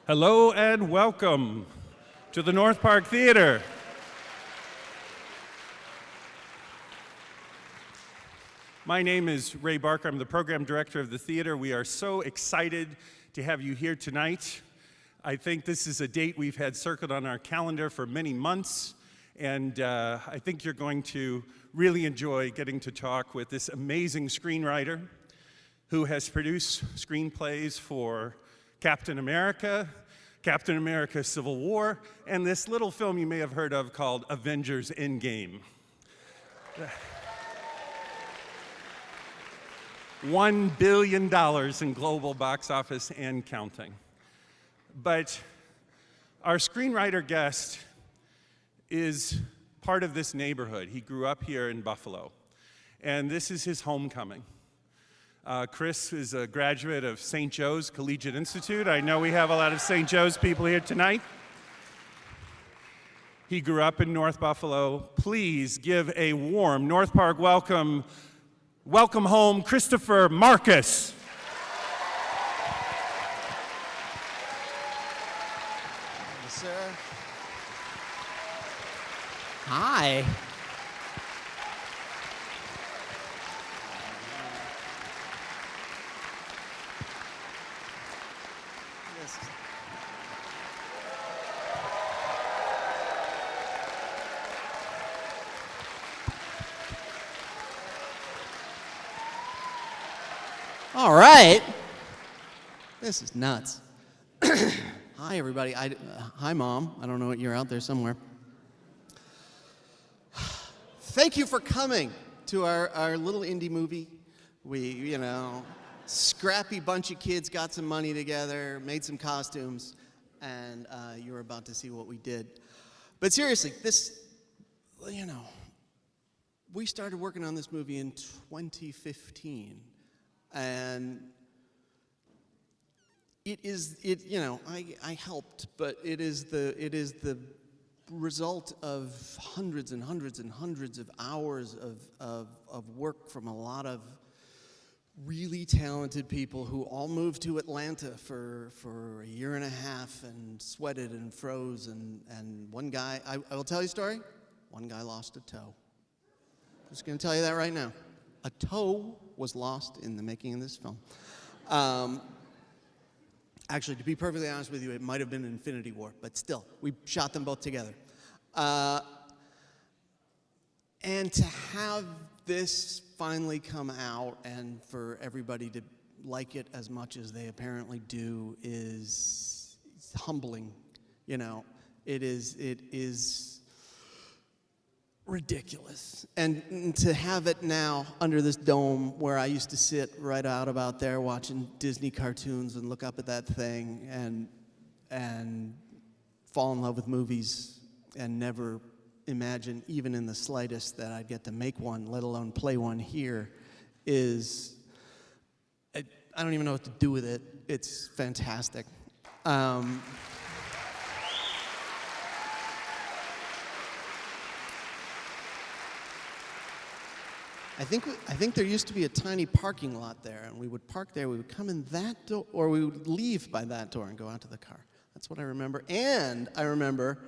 Hello and welcome to the North Park Theater. My name is Ray Barker. I'm the program director of the theater. We are so excited to have you here tonight. I think this is a date we've had circled on our calendar for many months, and I think you're going to really enjoy getting to talk with this amazing screenwriter who has produced screenplays for Captain America, Civil War, and this little film you may have heard of called AVENGERS ENDGAME. $1 billion in global box office and counting. But our screenwriter guest is part of this neighborhood. He grew up here in Buffalo, and this is his homecoming. Chris is a graduate of St. Joe's Collegiate Institute. I know we have a lot of St. Joe's people here tonight. He grew up in North Buffalo. Please give a warm North Park welcome home, Christopher Markus. Yes, sir. Hi. All right. This is nuts. Hi, everybody. Hi, Mom. I don't know, you're out there somewhere. Thank you for coming to our little indie movie. We, scrappy bunch of kids got some money together, made some costumes, and you're about to see what we did. But seriously, we started working on this movie in 2015. And I helped, but it is the result of hundreds and hundreds and hundreds of hours of work from a lot of really talented people who all moved to Atlanta for a year and a half and sweated and froze, and one guy, I will tell you a story, one guy lost a toe. I'm just gonna tell you that right now. A toe was lost in the making of this film. Actually, to be perfectly honest with you, it might have been Infinity War, but still, we shot them both together. And to have this finally come out and for everybody to like it as much as they apparently do is humbling. It is ridiculous. And to have it now under this dome where I used to sit right out about there watching Disney cartoons and look up at that thing and fall in love with movies and never imagine even in the slightest that I'd get to make one, let alone play one here, is, I don't even know what to do with it. It's fantastic. I think there used to be a tiny parking lot there, and we would park there. We would come in that door, or we would leave by that door and go out to the car. That's what I remember. And I remember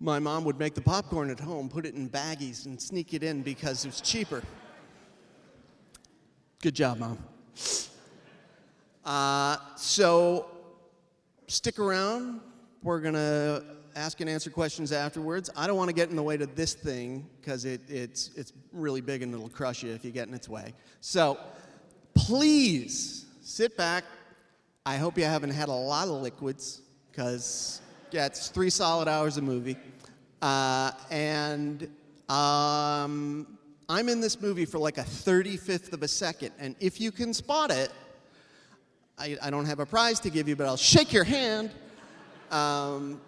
my mom would make the popcorn at home, put it in baggies, and sneak it in because it was cheaper. Good job, Mom. So stick around. We're gonna ask and answer questions afterwards. I don't want to get in the way to this thing because it's really big and it'll crush you if you get in its way. So please sit back. I hope you haven't had a lot of liquids because it's 3 solid hours of movie. I'm in this movie for like a 35th of a second, and if you can spot it, I don't have a prize to give you, but I'll shake your hand.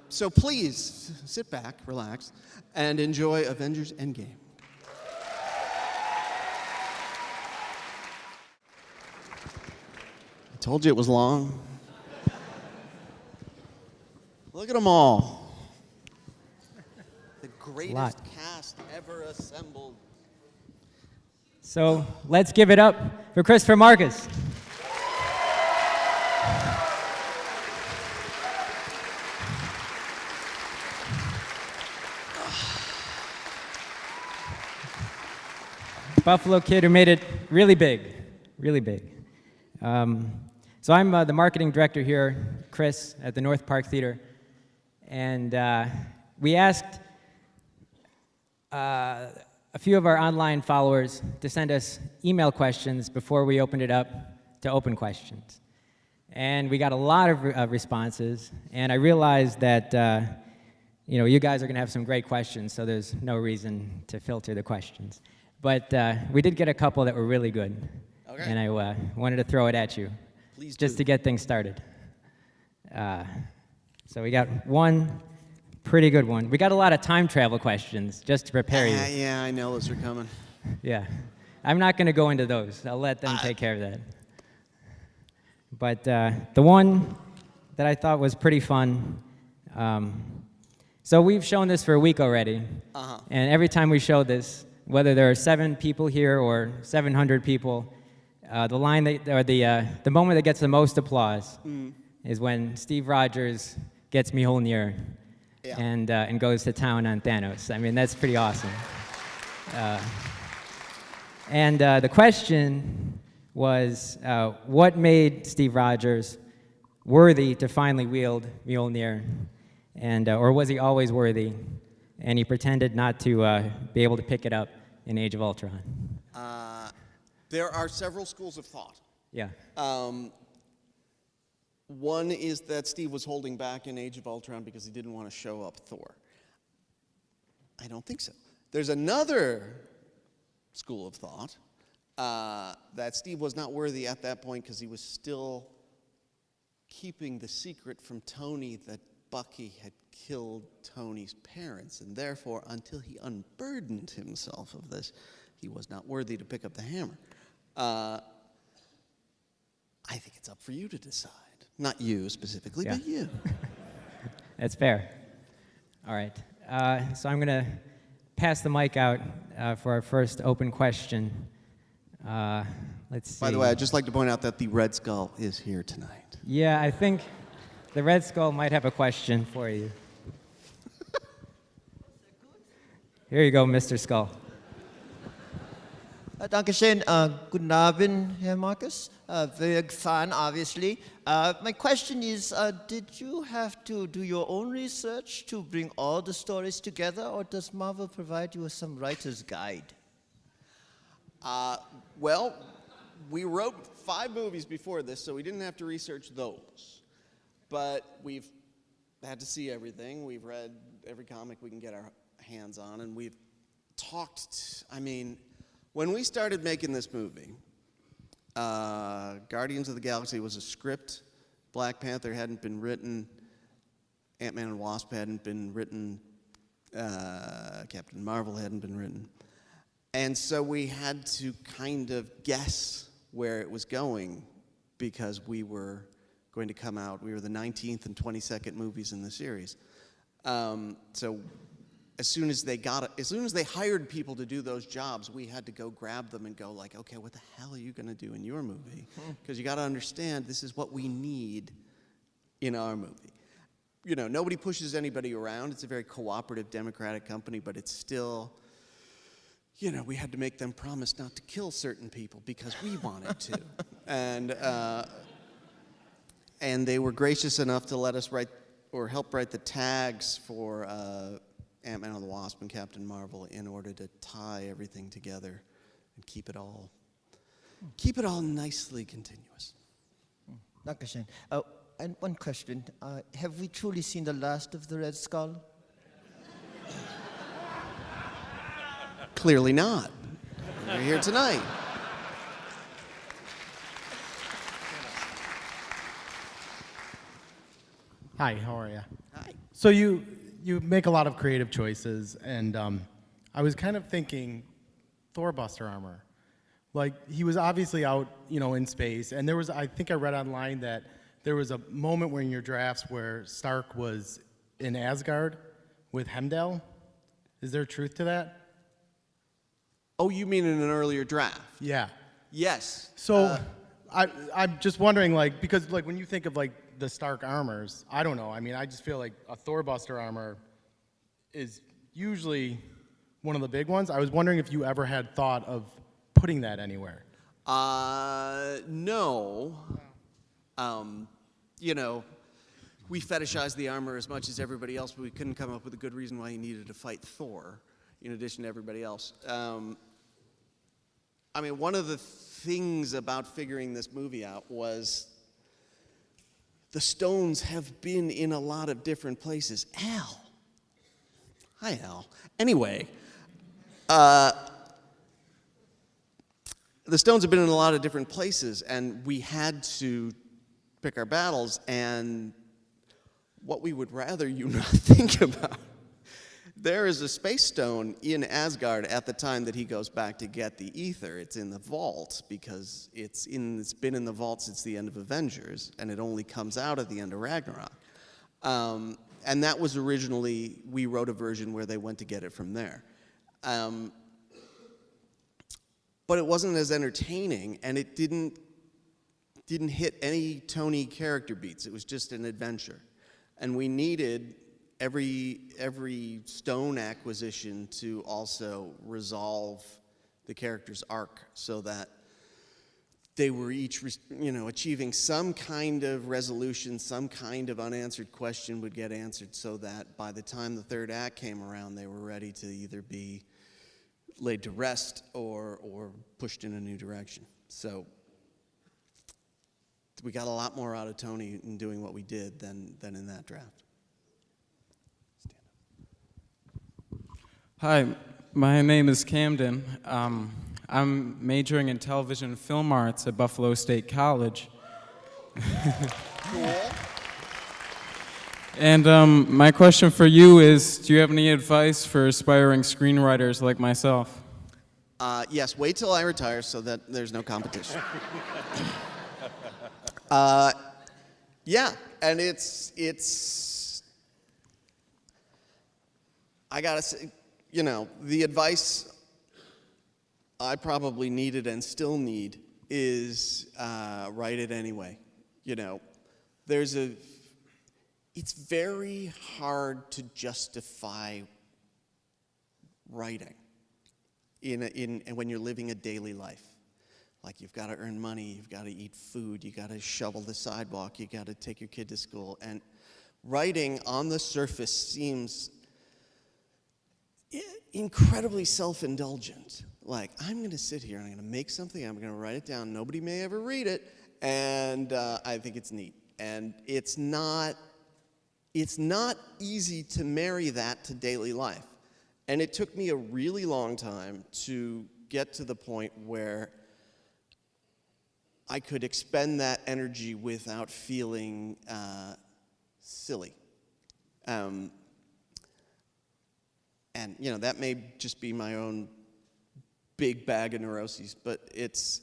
So please, sit back, relax, and enjoy Avengers Endgame. I told you it was long. Look at them all. The greatest cast ever assembled. So let's give it up for Christopher Markus. Buffalo kid who made it really big, really big. So I'm the marketing director here, Chris, at the North Park Theater. And we asked a few of our online followers to send us email questions before we opened it up to open questions. And we got a lot of responses, and I realized that you guys are going to have some great questions, so there's no reason to filter the questions. But we did get a couple that were really good, Okay. and I wanted to throw it at you, Please just do. to get things started. So we got one pretty good one. We got a lot of time travel questions, just to prepare you. Yeah, I know those are coming. Yeah. I'm not going to go into those. I'll let them take care of that. But the one that I thought was pretty fun, so we've shown this for a week already, and every time we show this, whether there are 7 people here or 700 people, the line the moment that gets the most applause is when Steve Rogers gets Mjolnir and goes to town on Thanos. I mean, that's pretty awesome. And the question was, what made Steve Rogers worthy to finally wield Mjolnir? And, or was he always worthy, and he pretended not to be able to pick it up in Age of Ultron? There are several schools of thought. Yeah. One is that Steve was holding back in Age of Ultron because he didn't want to show up Thor. I don't think so. There's another school of thought that Steve was not worthy at that point because he was still keeping the secret from Tony that Bucky had killed Tony's parents, and therefore, until he unburdened himself of this, he was not worthy to pick up the hammer. I think it's up for you to decide. Not you specifically, Yeah. but you. That's fair. All right. So I'm going to pass the mic out for our first open question. Let's see. By the way, I'd just like to point out that the Red Skull is here tonight. Yeah, I think the Red Skull might have a question for you. Here you go, Mr. Skull. Dankeschön. Guten Abend, Herr Markus. Very big fan, obviously. My question is, did you have to do your own research to bring all the stories together, or does Marvel provide you with some writer's guide? Well, we wrote 5 movies before this, so we didn't have to research those. But we've had to see everything. We've read every comic we can get our hands on, and we've talked. I mean, when we started making this movie, Guardians of the Galaxy was a script. Black Panther hadn't been written. Ant-Man and Wasp hadn't been written. Captain Marvel hadn't been written. And so we had to kind of guess where it was going because we were going to come out. We were the 19th and 22nd movies in the series. So as soon as they hired people to do those jobs, we had to go grab them and go like, okay, what the hell are you going to do in your movie? Because you got to understand this is what we need in our movie. You know, nobody pushes anybody around. It's a very cooperative, democratic company, but it's still, you know, we had to make them promise not to kill certain people because we wanted to. And they were gracious enough to let us write or help write the tags for Ant-Man and the Wasp and Captain Marvel in order to tie everything together and keep it all nicely continuous. Dankeschön. And one question. Have we truly seen the last of the Red Skull? Clearly not. We're here tonight. Hi, how are you? Hi. So you make a lot of creative choices, and I was kind of thinking Thor Buster Armor. Like, he was obviously out, you know, in space, and there was, I think I read online that there was a moment where in your drafts where Stark was in Asgard with Heimdall. Is there truth to that? Oh, you mean in an earlier draft? Yeah. Yes. So I'm just wondering, like, because like when you think of like the Stark armors, I don't know. I mean, I just feel like a Thor Buster armor is usually one of the big ones. I was wondering if you ever had thought of putting that anywhere? No. You know, we fetishize the armor as much as everybody else, but we couldn't come up with a good reason why he needed to fight Thor, in addition to everybody else. I mean, one of the things about figuring this movie out was the stones have been in a lot of different places. Al. Hi, Al. Anyway, the stones have been in a lot of different places, and we had to pick our battles, and what we would rather you not think about. There is a space stone in Asgard at the time that he goes back to get the ether. It's in the vault because it's been in the vault since the end of Avengers, and it only comes out at the end of Ragnarok. And that was originally, we wrote a version where they went to get it from there. But it wasn't as entertaining, and it didn't hit any Tony character beats. It was just an adventure. And we needed every stone acquisition to also resolve the character's arc so that they were each, achieving some kind of resolution, some kind of unanswered question would get answered so that by the time the third act came around, they were ready to either be laid to rest or pushed in a new direction. So we got a lot more out of Tony in doing what we did than in that draft. Hi, my name is Camden. I'm majoring in television and film arts at Buffalo State College. Cool. And my question for you is, do you have any advice for aspiring screenwriters like myself? Yes, wait till I retire so that there's no competition. Yeah, and it's I gotta say, the advice I probably needed and still need is write it anyway. It's very hard to justify writing when you're living a daily life. Like, you've got to earn money, you've got to eat food, you got to shovel the sidewalk, you got to take your kid to school. And writing on the surface seems incredibly self-indulgent. Like, I'm going to sit here and I'm going to make something, I'm going to write it down, nobody may ever read it, and I think it's neat. And it's not easy to marry that to daily life. And it took me a really long time to get to the point where I could expend that energy without feeling silly. And, that may just be my own big bag of neuroses, but it's,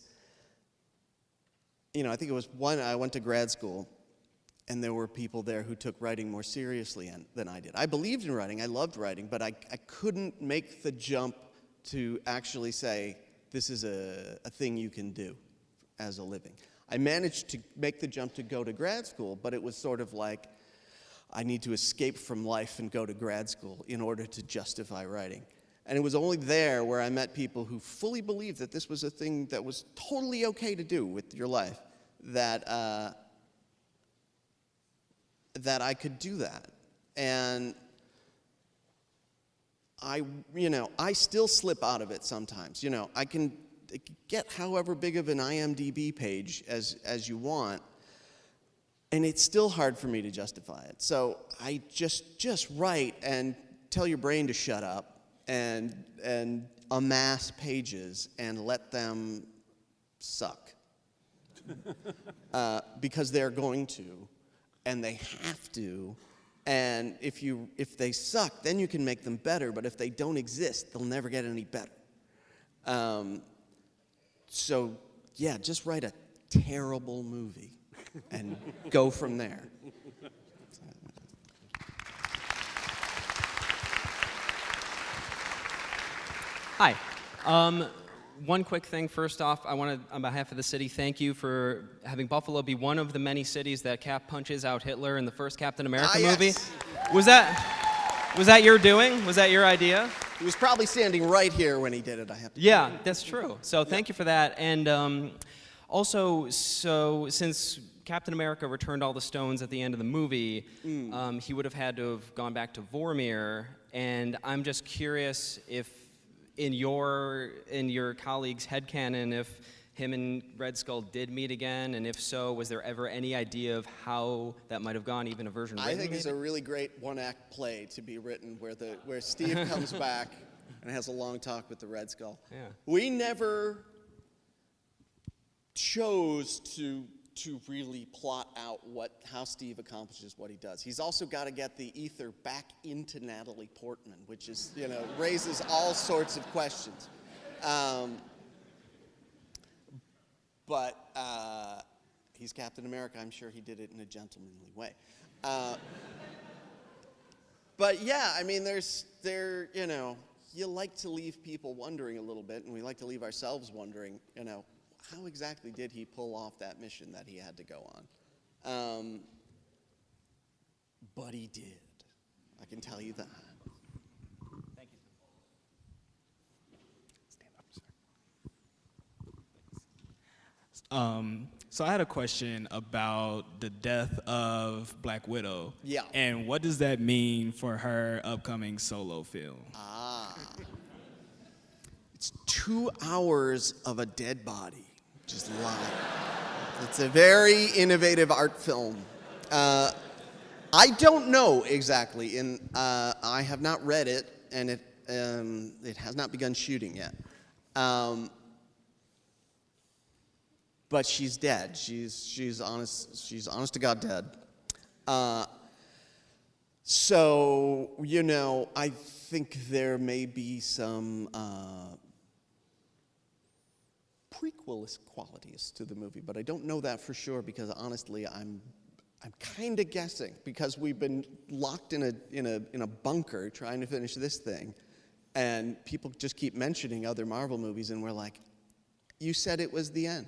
I think it was I went to grad school, and there were people there who took writing more seriously than I did. I believed in writing, I loved writing, but I couldn't make the jump to actually say, this is a thing you can do as a living. I managed to make the jump to go to grad school, but it was sort of like, I need to escape from life and go to grad school in order to justify writing. And it was only there where I met people who fully believed that this was a thing that was totally okay to do with your life, that I could do that. And I still slip out of it sometimes. I can get however big of an IMDb page as you want, and it's still hard for me to justify it. So I just write and tell your brain to shut up and amass pages and let them suck. Because they're going to, and they have to, and if they suck, then you can make them better, but if they don't exist, they'll never get any better. So, yeah, just write a terrible movie and go from there. Hi. One quick thing. First off, I want to, on behalf of the city, thank you for having Buffalo be one of the many cities that Cap punches out Hitler in the first Captain America movie. Yes. Was that your doing? Was that your idea? He was probably standing right here when he did it, I have to Yeah, that's true. So thank you for that. And also, so since Captain America returned all the stones at the end of the movie, he would have had to have gone back to Vormir. And I'm just curious if in your colleagues' headcanon, if him and Red Skull did meet again, and if so, was there ever any idea of how that might have gone, even a version written? I think it's maybe? a really great one-act play to be written where Steve comes back and has a long talk with the Red Skull. Yeah. We never chose to really plot out how Steve accomplishes what he does. He's also got to get the ether back into Natalie Portman, which is, raises all sorts of questions. But he's Captain America. I'm sure he did it in a gentlemanly way. But yeah, I mean, you like to leave people wondering a little bit, and we like to leave ourselves wondering, how exactly did he pull off that mission that he had to go on? But he did. I can tell you that. Thank you. Stand up, sir. So I had a question about the death of Black Widow. Yeah. And what does that mean for her upcoming solo film? It's 2 hours of a dead body, just live. It's a very innovative art film. I don't know exactly, and I have not read it, and it has not begun shooting yet. But she's dead. She's honest to God dead. So I think there may be some prequel qualities to the movie, but I don't know that for sure because honestly, I'm kind of guessing because we've been locked in a bunker trying to finish this thing, and people just keep mentioning other Marvel movies, and we're like, you said it was the end.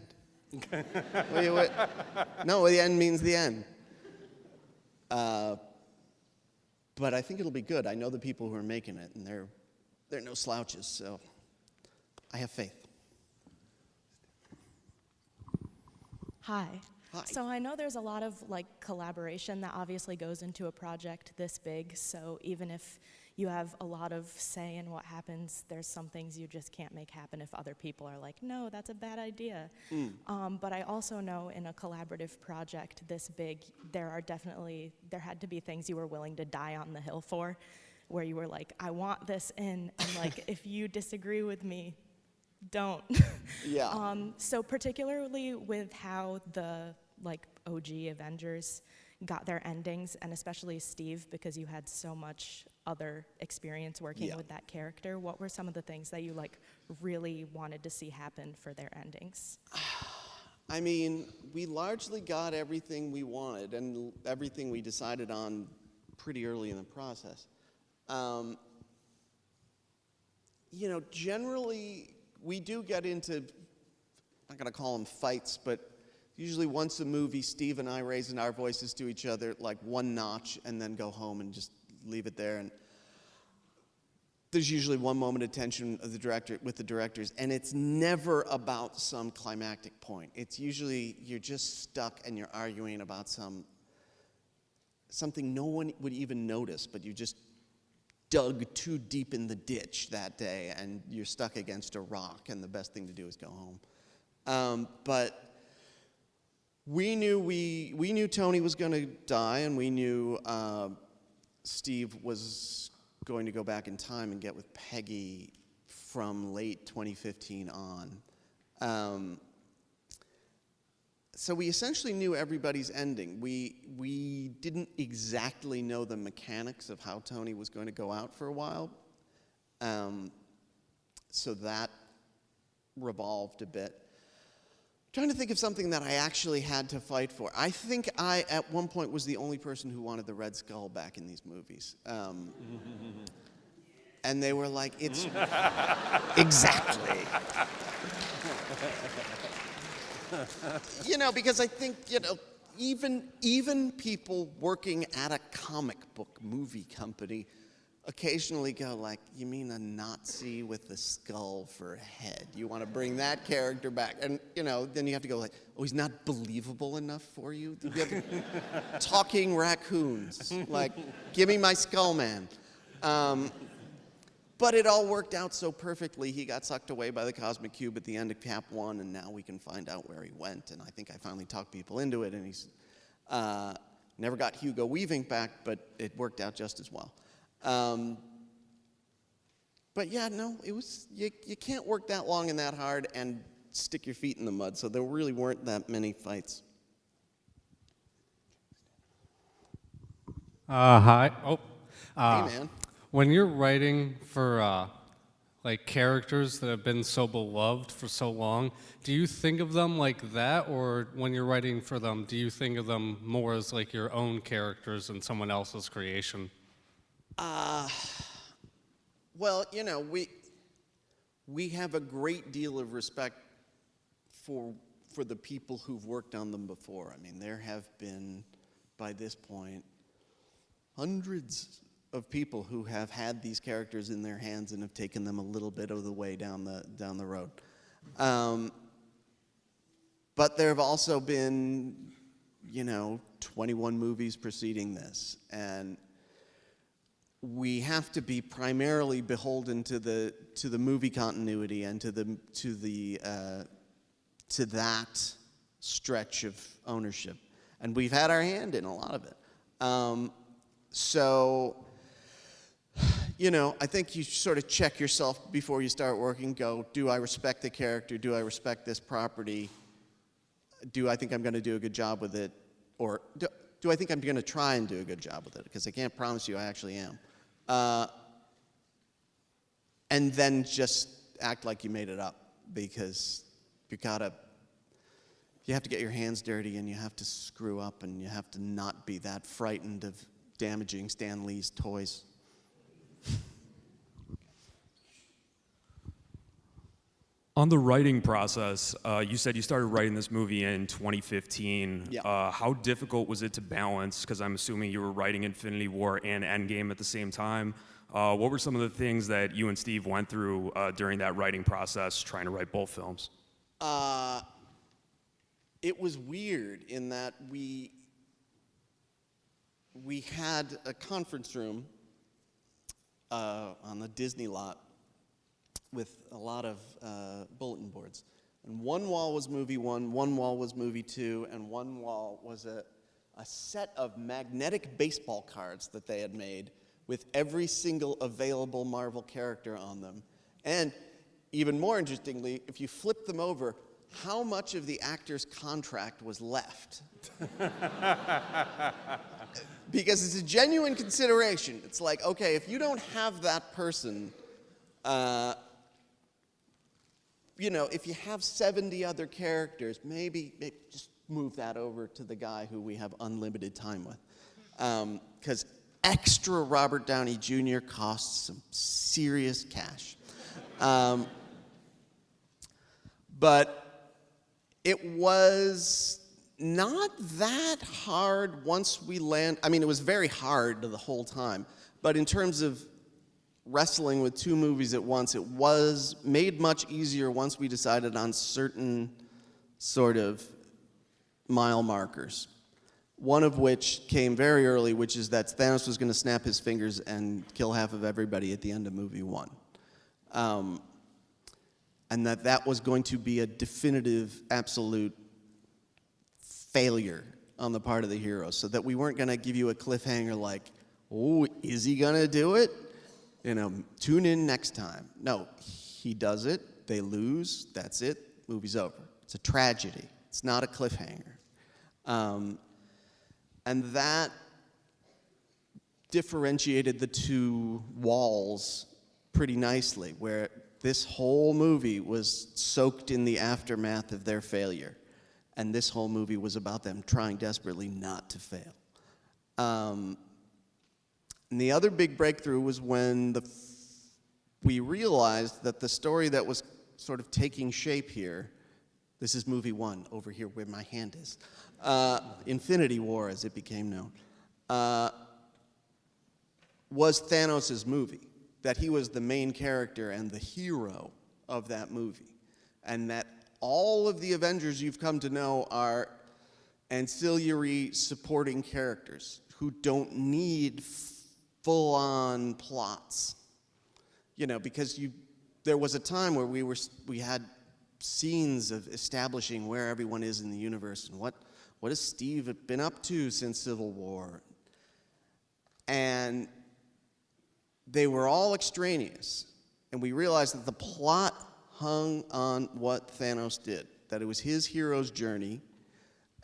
No, the end means the end. But I think it'll be good. I know the people who are making it, and they're no slouches, so I have faith. Hi. Hi. So I know there's a lot of collaboration that obviously goes into a project this big. So even if you have a lot of say in what happens, there's some things you just can't make happen if other people are like, no, that's a bad idea. But I also know in a collaborative project this big, there had to be things you were willing to die on the hill for, where you were like, I want this in, and if you disagree with me, don't. Yeah. So particularly with how the OG Avengers got their endings, and especially Steve, because you had so much other experience working with that character, what were some of the things that you really wanted to see happen for their endings? I mean, we largely got everything we wanted and everything we decided on pretty early in the process. Generally, we do get into, I'm not going to call them fights, but usually once a movie, Steve and I raising our voices to each other one notch and then go home and just leave it there. And there's usually one moment of tension of with the directors, and it's never about some climactic point. It's usually you're just stuck and you're arguing about something no one would even notice, but you just dug too deep in the ditch that day and you're stuck against a rock, and the best thing to do is go home. But we knew Tony was going to die, and we knew Steve was going to go back in time and get with Peggy from late 2015 on. So we essentially knew everybody's ending. We didn't exactly know the mechanics of how Tony was going to go out for a while. So that revolved a bit. Trying to think of something that I actually had to fight for. I think I, at one point, was the only person who wanted the Red Skull back in these movies. And they were like, it's... Exactly. Because I think, even people working at a comic book movie company occasionally go like, you mean a Nazi with a skull for a head? You want to bring that character back? And, then you have to go like, oh, he's not believable enough for you? You have to, talking raccoons. Like, give me my skull man. But it all worked out so perfectly. He got sucked away by the Cosmic Cube at the end of Cap 1, and now we can find out where he went. And I think I finally talked people into it, and he's never got Hugo Weaving back, but it worked out just as well. But yeah, no, it was, you can't work that long and that hard and stick your feet in the mud, so there really weren't that many fights. Hi. Oh. Hey, man. When you're writing for like characters that have been so beloved for so long, do you think of them like that, or when you're writing for them, do you think of them more as like your own characters and someone else's creation? Well, we have a great deal of respect for the people who've worked on them before. I mean, there have been, by this point, hundreds of people who have had these characters in their hands and have taken them a little bit of the way down the road. But there have also been, 21 movies preceding this, and we have to be primarily beholden to the movie continuity and to that stretch of ownership, and we've had our hand in a lot of it. So, I think you sort of check yourself before you start working. Go, do I respect the character? Do I respect this property? Do I think I'm going to do a good job with it, or do I think I'm going to try and do a good job with it? Because I can't promise you I actually am. And then just act like you made it up, because you have to get your hands dirty, and you have to screw up, and you have to not be that frightened of damaging Stan Lee's toys. On the writing process, you said you started writing this movie in 2015. Yeah. How difficult was it to balance? Because I'm assuming you were writing Infinity War and Endgame at the same time. What were some of the things that you and Steve went through during that writing process, trying to write both films? It was weird in that we had a conference room on the Disney lot with a lot of bulletin boards. And one wall was movie 1, one wall was movie 2, and one wall was a set of magnetic baseball cards that they had made with every single available Marvel character on them. And even more interestingly, if you flip them over, how much of the actor's contract was left? Because it's a genuine consideration. It's like, okay, if you don't have that person, if you have 70 other characters, maybe just move that over to the guy who we have unlimited time with. Because extra Robert Downey Jr. costs some serious cash. But it was not that hard once we land. I mean, it was very hard the whole time. But in terms of wrestling with two movies at once, it was made much easier once we decided on certain sort of mile markers. One of which came very early, which is that Thanos was going to snap his fingers and kill half of everybody at the end of movie 1. And that was going to be a definitive, absolute failure on the part of the hero, so that we weren't going to give you a cliffhanger like, oh, is he going to do it? Tune in next time. No, he does it, they lose, that's it, movie's over. It's a tragedy. It's not a cliffhanger. And that differentiated the two walls pretty nicely, where this whole movie was soaked in the aftermath of their failure. And this whole movie was about them trying desperately not to fail. And the other big breakthrough was when we realized that the story that was sort of taking shape here, this is movie 1, over here where my hand is, Infinity War as it became known, was Thanos' movie, that he was the main character and the hero of that movie, and that all of the Avengers you've come to know are ancillary supporting characters who don't need full-on plots. You know, because there was a time where we had scenes of establishing where everyone is in the universe and what has Steve been up to since Civil War. And they were all extraneous. And we realized that the plot hung on what Thanos did, that it was his hero's journey,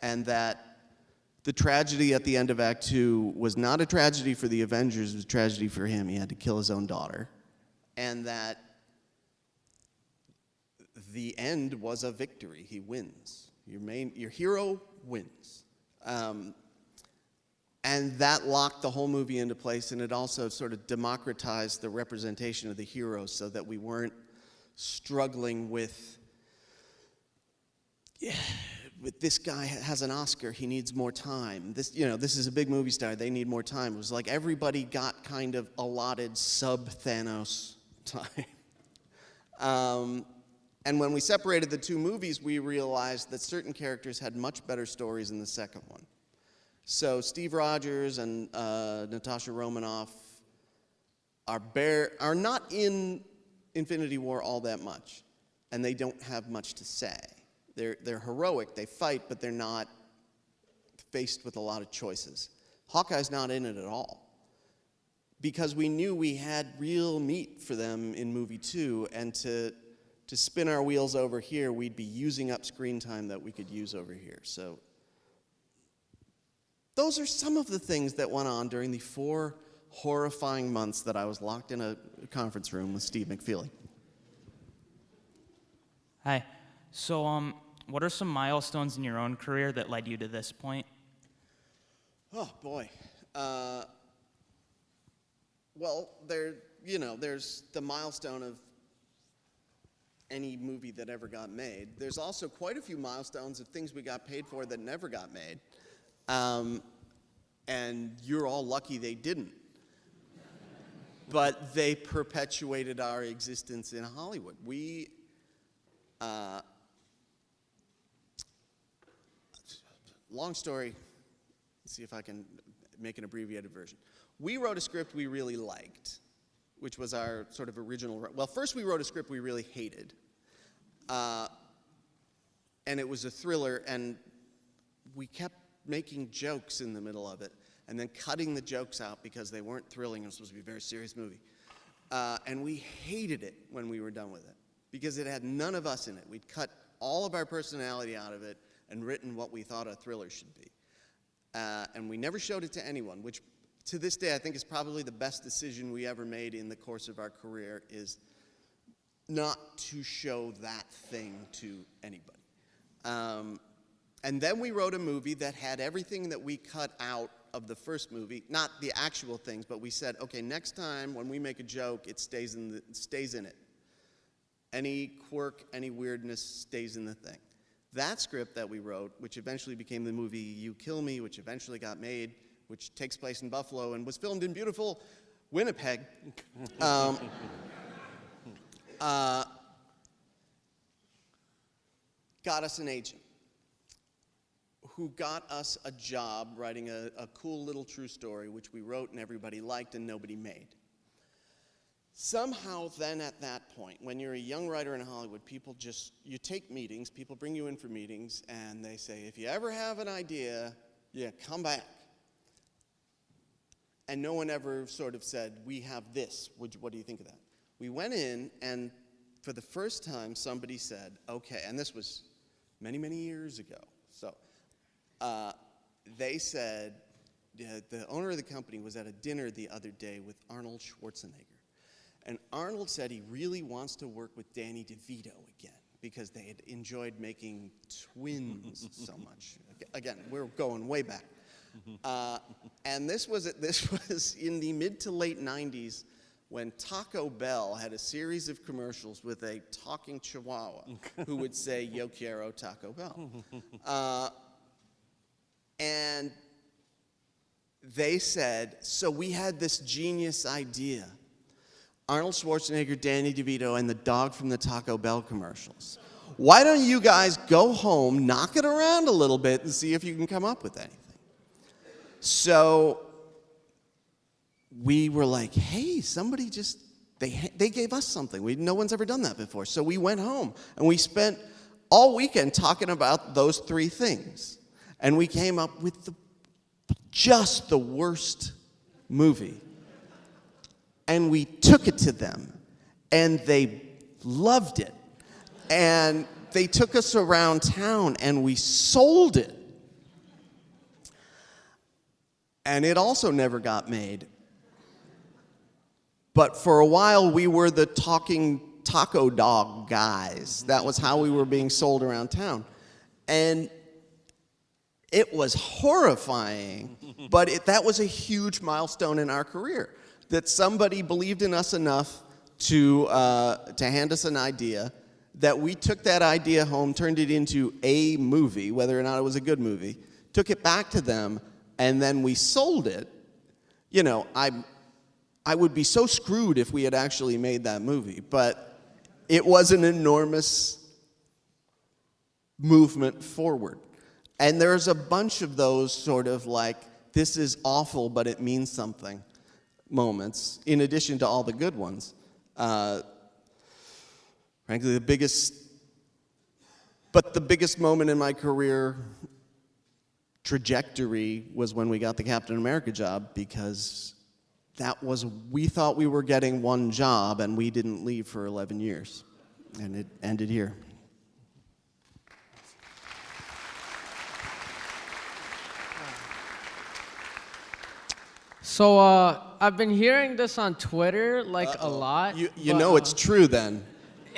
and that the tragedy at the end of Act 2 was not a tragedy for the Avengers, it was a tragedy for him. He had to kill his own daughter. And that the end was a victory. He wins. Your hero wins. And that locked the whole movie into place, and it also sort of democratized the representation of the heroes so that we weren't struggling with, this guy has an Oscar, he needs more time. This is a big movie star, they need more time. It was like everybody got kind of allotted sub-Thanos time. And when we separated the two movies, we realized that certain characters had much better stories in the second one. So Steve Rogers and Natasha Romanoff are not in Infinity War all that much, and they don't have much to say. They're heroic, they fight, but they're not faced with a lot of choices. Hawkeye's not in it at all, because we knew we had real meat for them in movie 2, and to spin our wheels over here, we'd be using up screen time that we could use over here. So those are some of the things that went on during the 4 horrifying months that I was locked in a conference room with Steve McFeely. Hi. So, what are some milestones in your own career that led you to this point? Oh, boy. Well, there's the milestone of any movie that ever got made. There's also quite a few milestones of things we got paid for that never got made. And you're all lucky they didn't. But they perpetuated our existence in Hollywood. Long story, let's see if I can make an abbreviated version. We wrote a script we really liked, which was our sort of original. Well, first we wrote a script we really hated. And it was a thriller, and we kept making jokes in the middle of it, and then cutting the jokes out because they weren't thrilling. It was supposed to be a very serious movie. And we hated it when we were done with it, because it had none of us in it. We'd cut all of our personality out of it and written what we thought a thriller should be. And we never showed it to anyone, which to this day I think is probably the best decision we ever made in the course of our career, is not to show that thing to anybody. And then we wrote a movie that had everything that we cut out of the first movie, not the actual things, but we said, okay, next time when we make a joke, it stays in it. Any quirk, any weirdness stays in the thing. That script that we wrote, which eventually became the movie You Kill Me, which eventually got made, which takes place in Buffalo and was filmed in beautiful Winnipeg, got us an agent who got us a job writing a cool little true story, which we wrote and everybody liked and nobody made. Somehow then at that point, when you're a young writer in Hollywood, you take meetings, people bring you in for meetings, and they say, if you ever have an idea, come back. And no one ever sort of said, we have this, what do you think of that? We went in, and for the first time, somebody said, okay, and this was many, many years ago. So they said, the owner of the company was at a dinner the other day with Arnold Schwarzenegger. And Arnold said he really wants to work with Danny DeVito again because they had enjoyed making Twins so much. Again, we're going way back. And this was in the mid to late 90s when Taco Bell had a series of commercials with a talking chihuahua who would say, "Yo quiero Taco Bell." And they said, so we had this genius idea. Arnold Schwarzenegger, Danny DeVito, and the dog from the Taco Bell commercials. Why don't you guys go home, knock it around a little bit, and see if you can come up with anything? So we were like, hey, somebody just, they gave us something. No one's ever done that before. So we went home, and we spent all weekend talking about those three things. And we came up with just the worst movie. And we took it to them, and they loved it. And they took us around town, and we sold it. And it also never got made. But for a while, we were the talking taco dog guys. That was how we were being sold around town. And it was horrifying, but that was a huge milestone in our career, that somebody believed in us enough to hand us an idea, that we took that idea home, turned it into a movie, whether or not it was a good movie, took it back to them, and then we sold it. You know, I would be so screwed if we had actually made that movie, but it was an enormous movement forward. And there's a bunch of those sort of like, this is awful, but it means something moments, in addition to all the good ones. Frankly, the biggest moment in my career trajectory was when we got the Captain America job, because we thought we were getting one job, and we didn't leave for 11 years. And it ended here. So I've been hearing this on Twitter like a lot. You know it's true then.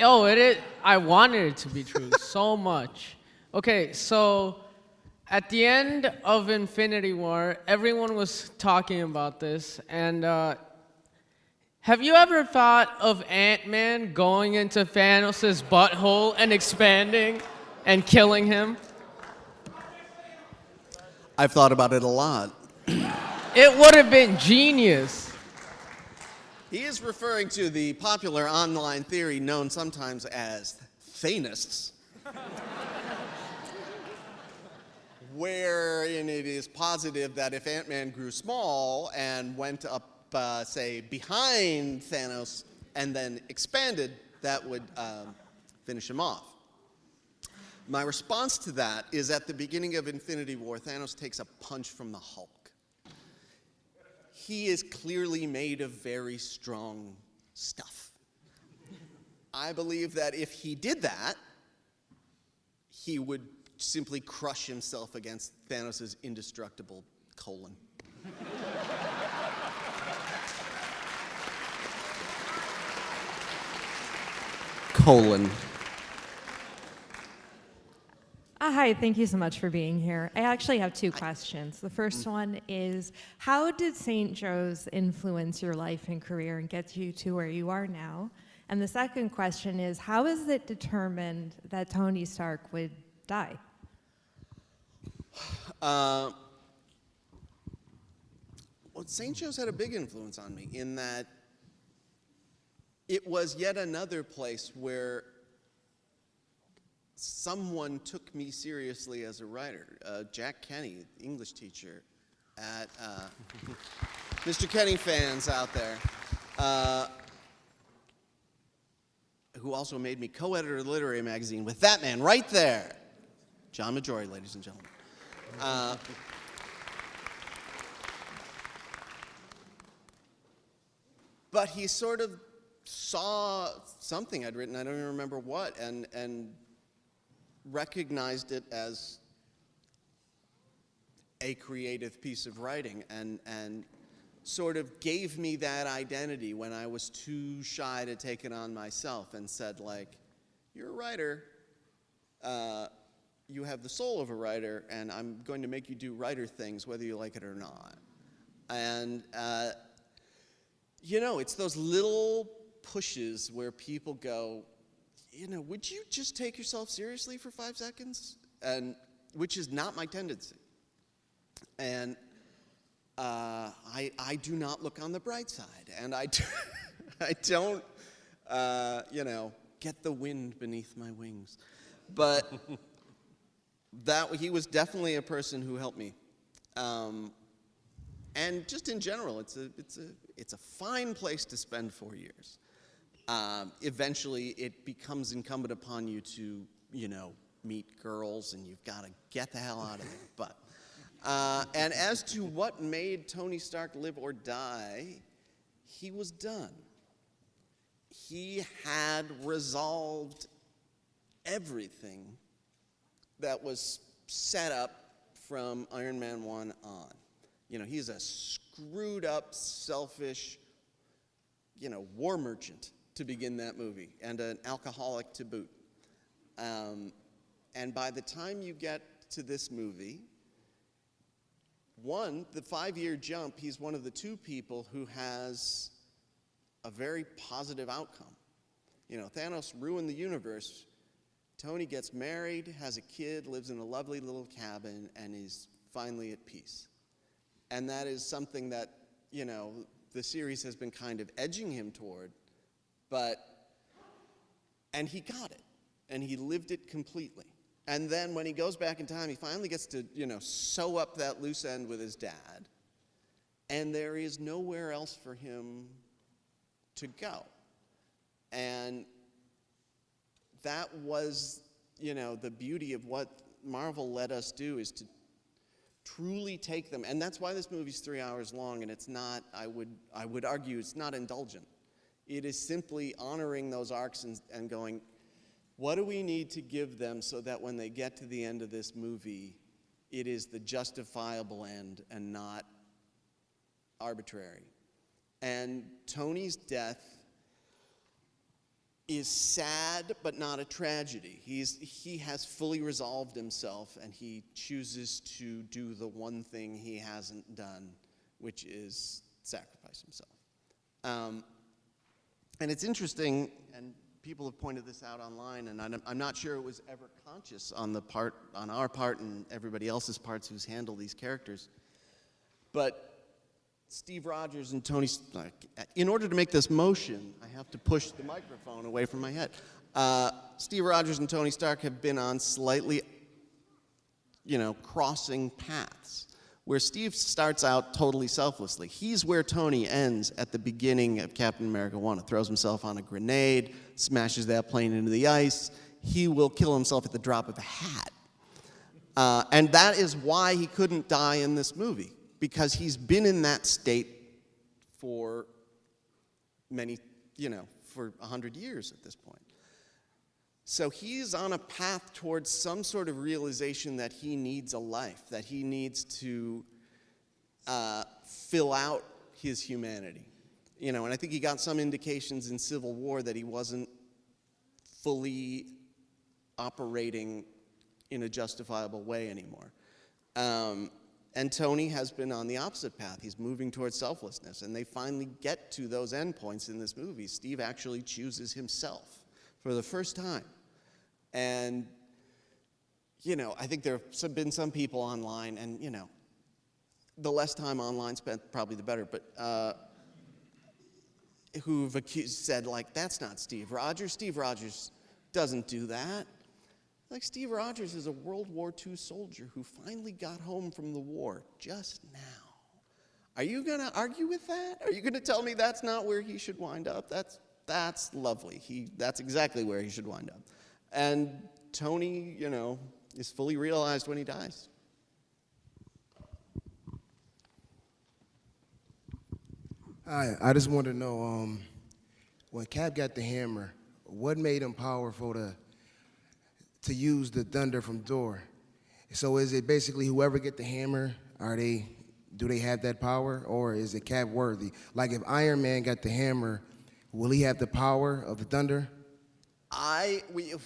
Oh, it is. I wanted it to be true so much. Okay, so at the end of Infinity War, everyone was talking about this, and have you ever thought of Ant-Man going into Thanos' butthole and expanding and killing him? I've thought about it a lot. It would have been genius. He is referring to the popular online theory known sometimes as Thanos, wherein it is positive that if Ant-Man grew small and went up, say, behind Thanos and then expanded, that would finish him off. My response to that is, at the beginning of Infinity War, Thanos takes a punch from the Hulk. He is clearly made of very strong stuff. I believe that if he did that, he would simply crush himself against Thanos' indestructible colon. Colon. Hi, thank you so much for being here. I actually have two questions. The first one is, how did St. Joe's influence your life and career and get you to where you are now? And the second question is, how is it determined that Tony Stark would die? Well, St. Joe's had a big influence on me in that it was yet another place where someone took me seriously as a writer. Jack Kenny, English teacher at Mr. Kenny fans out there, who also made me co-editor of the literary magazine with that man right there, John Majori, ladies and gentlemen. But he sort of saw something I'd written, I don't even remember what, and recognized it as a creative piece of writing, and sort of gave me that identity when I was too shy to take it on myself, and said, like, you're a writer, you have the soul of a writer, and I'm going to make you do writer things whether you like it or not. And you know, it's those little pushes where people go, you know, would you just take yourself seriously for 5 seconds? And which is not my tendency. And I do not look on the bright side, and I don't, get the wind beneath my wings. But he was definitely a person who helped me. And just in general, it's a fine place to spend 4 years. Eventually, it becomes incumbent upon you to, meet girls, and you've got to get the hell out of there. But and as to what made Tony Stark live or die, he was done. He had resolved everything that was set up from Iron Man 1 on. He's a screwed up, selfish, war merchant to begin that movie, and an alcoholic to boot. And by the time you get to this movie, the 5-year jump, he's one of the 2 people who has a very positive outcome. Thanos ruined the universe. Tony gets married, has a kid, lives in a lovely little cabin, and is finally at peace. And that is something that, the series has been kind of edging him toward, and he got it, and he lived it completely. And then when he goes back in time, he finally gets to, sew up that loose end with his dad, and there is nowhere else for him to go. And that was, the beauty of what Marvel let us do, is to truly take them. And that's why this movie's 3 hours long, and it's not, I would argue, it's not indulgent. It is simply honoring those arcs and going, what do we need to give them so that when they get to the end of this movie, it is the justifiable end and not arbitrary? And Tony's death is sad, but not a tragedy. He has fully resolved himself, and he chooses to do the one thing he hasn't done, which is sacrifice himself. And it's interesting, and people have pointed this out online, and I'm not sure it was ever conscious on our part and everybody else's parts who's handled these characters, but Steve Rogers and Tony Stark, in order to make this motion, I have to push the microphone away from my head. Steve Rogers and Tony Stark have been on slightly, crossing paths, where Steve starts out totally selflessly. He's where Tony ends at the beginning of Captain America 1. It throws himself on a grenade, smashes that plane into the ice. He will kill himself at the drop of a hat. And that is why he couldn't die in this movie, because he's been in that state for for 100 years at this point. So he's on a path towards some sort of realization that he needs a life, that he needs to fill out his humanity. And I think he got some indications in Civil War that he wasn't fully operating in a justifiable way anymore. And Tony has been on the opposite path. He's moving towards selflessness, and they finally get to those endpoints in this movie. Steve actually chooses himself for the first time. And, I think there have been some people online, and, the less time online spent, probably the better, but who've said, that's not Steve Rogers. Steve Rogers doesn't do that. Steve Rogers is a World War II soldier who finally got home from the war just now. Are you going to argue with that? Are you going to tell me that's not where he should wind up? That's lovely. That's exactly where he should wind up. And Tony, is fully realized when he dies. Hi, I just want to know, when Cap got the hammer, what made him powerful to use the thunder from Thor? So is it basically whoever get the hammer, do they have that power, or is it Cap worthy? Like if Iron Man got the hammer, will he have the power of the thunder?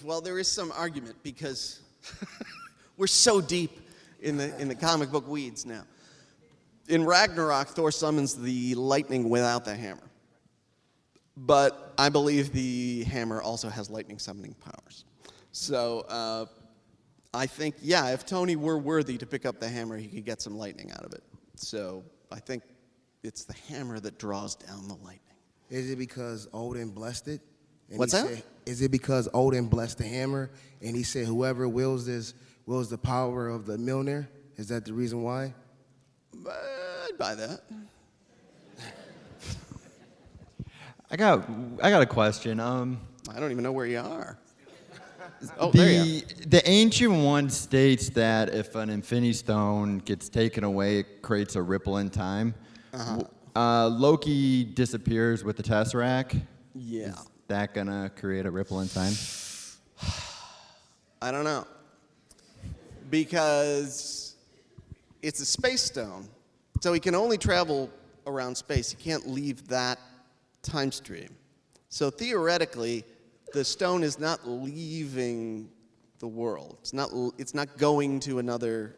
Well, there is some argument, because we're so deep in the comic book weeds now. In Ragnarok, Thor summons the lightning without the hammer. But I believe the hammer also has lightning summoning powers. So I think, if Tony were worthy to pick up the hammer, he could get some lightning out of it. So I think it's the hammer that draws down the lightning. Is it because Odin blessed it? And What's he that? said- is it because Odin blessed the hammer and he said whoever wields this wields the power of the Mjolnir? Is that the reason why? I'd buy that. I got a question. I don't even know where you are. Oh, there you are. The Ancient One states that if an Infinity Stone gets taken away, it creates a ripple in time. Loki disappears with the Tesseract. Yeah. Is that gonna create a ripple in time? I don't know. Because it's a space stone, so he can only travel around space. He can't leave that time stream. So theoretically, the stone is not leaving the world. It's not going to another,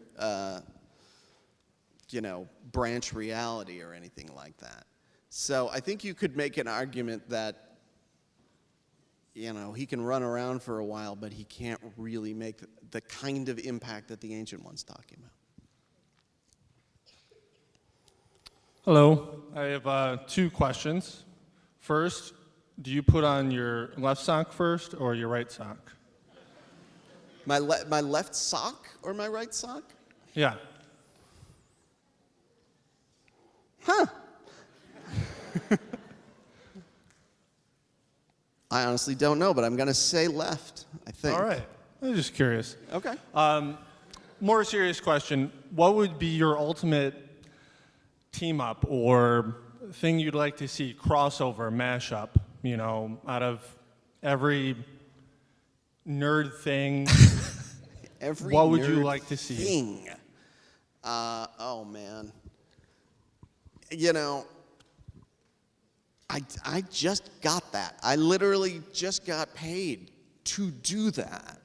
branch reality or anything like that. So I think you could make an argument that, he can run around for a while, but he can't really make the kind of impact that the Ancient One's talking about. Hello, I have 2 questions. First, do you put on your left sock first or your right sock? My left sock or my right sock? Yeah. Huh. I honestly don't know, but I'm going to say left, I think. All right. I was just curious. Okay. More serious question. What would be your ultimate team up or thing you'd like to see, crossover, mashup, out of every nerd thing? What would you like to see? Thing. Oh, man. I just got that. I literally just got paid to do that.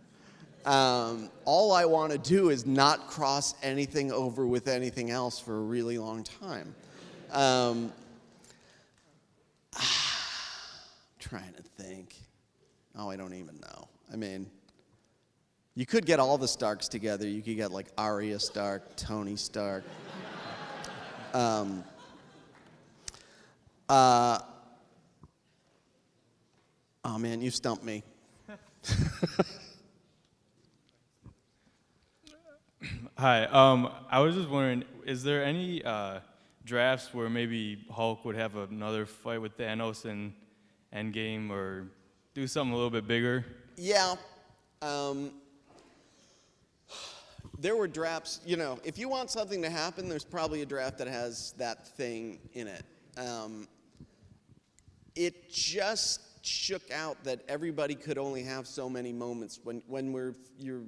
All I want to do is not cross anything over with anything else for a really long time. Trying to think. Oh, I don't even know. I mean, you could get all the Starks together. You could get like Arya Stark, Tony Stark. Oh man, you stumped me. Hi, I was just wondering, is there any drafts where maybe Hulk would have another fight with Thanos in Endgame or do something a little bit bigger? Yeah. There were drafts, if you want something to happen, there's probably a draft that has that thing in it. It just shook out that everybody could only have so many moments when you're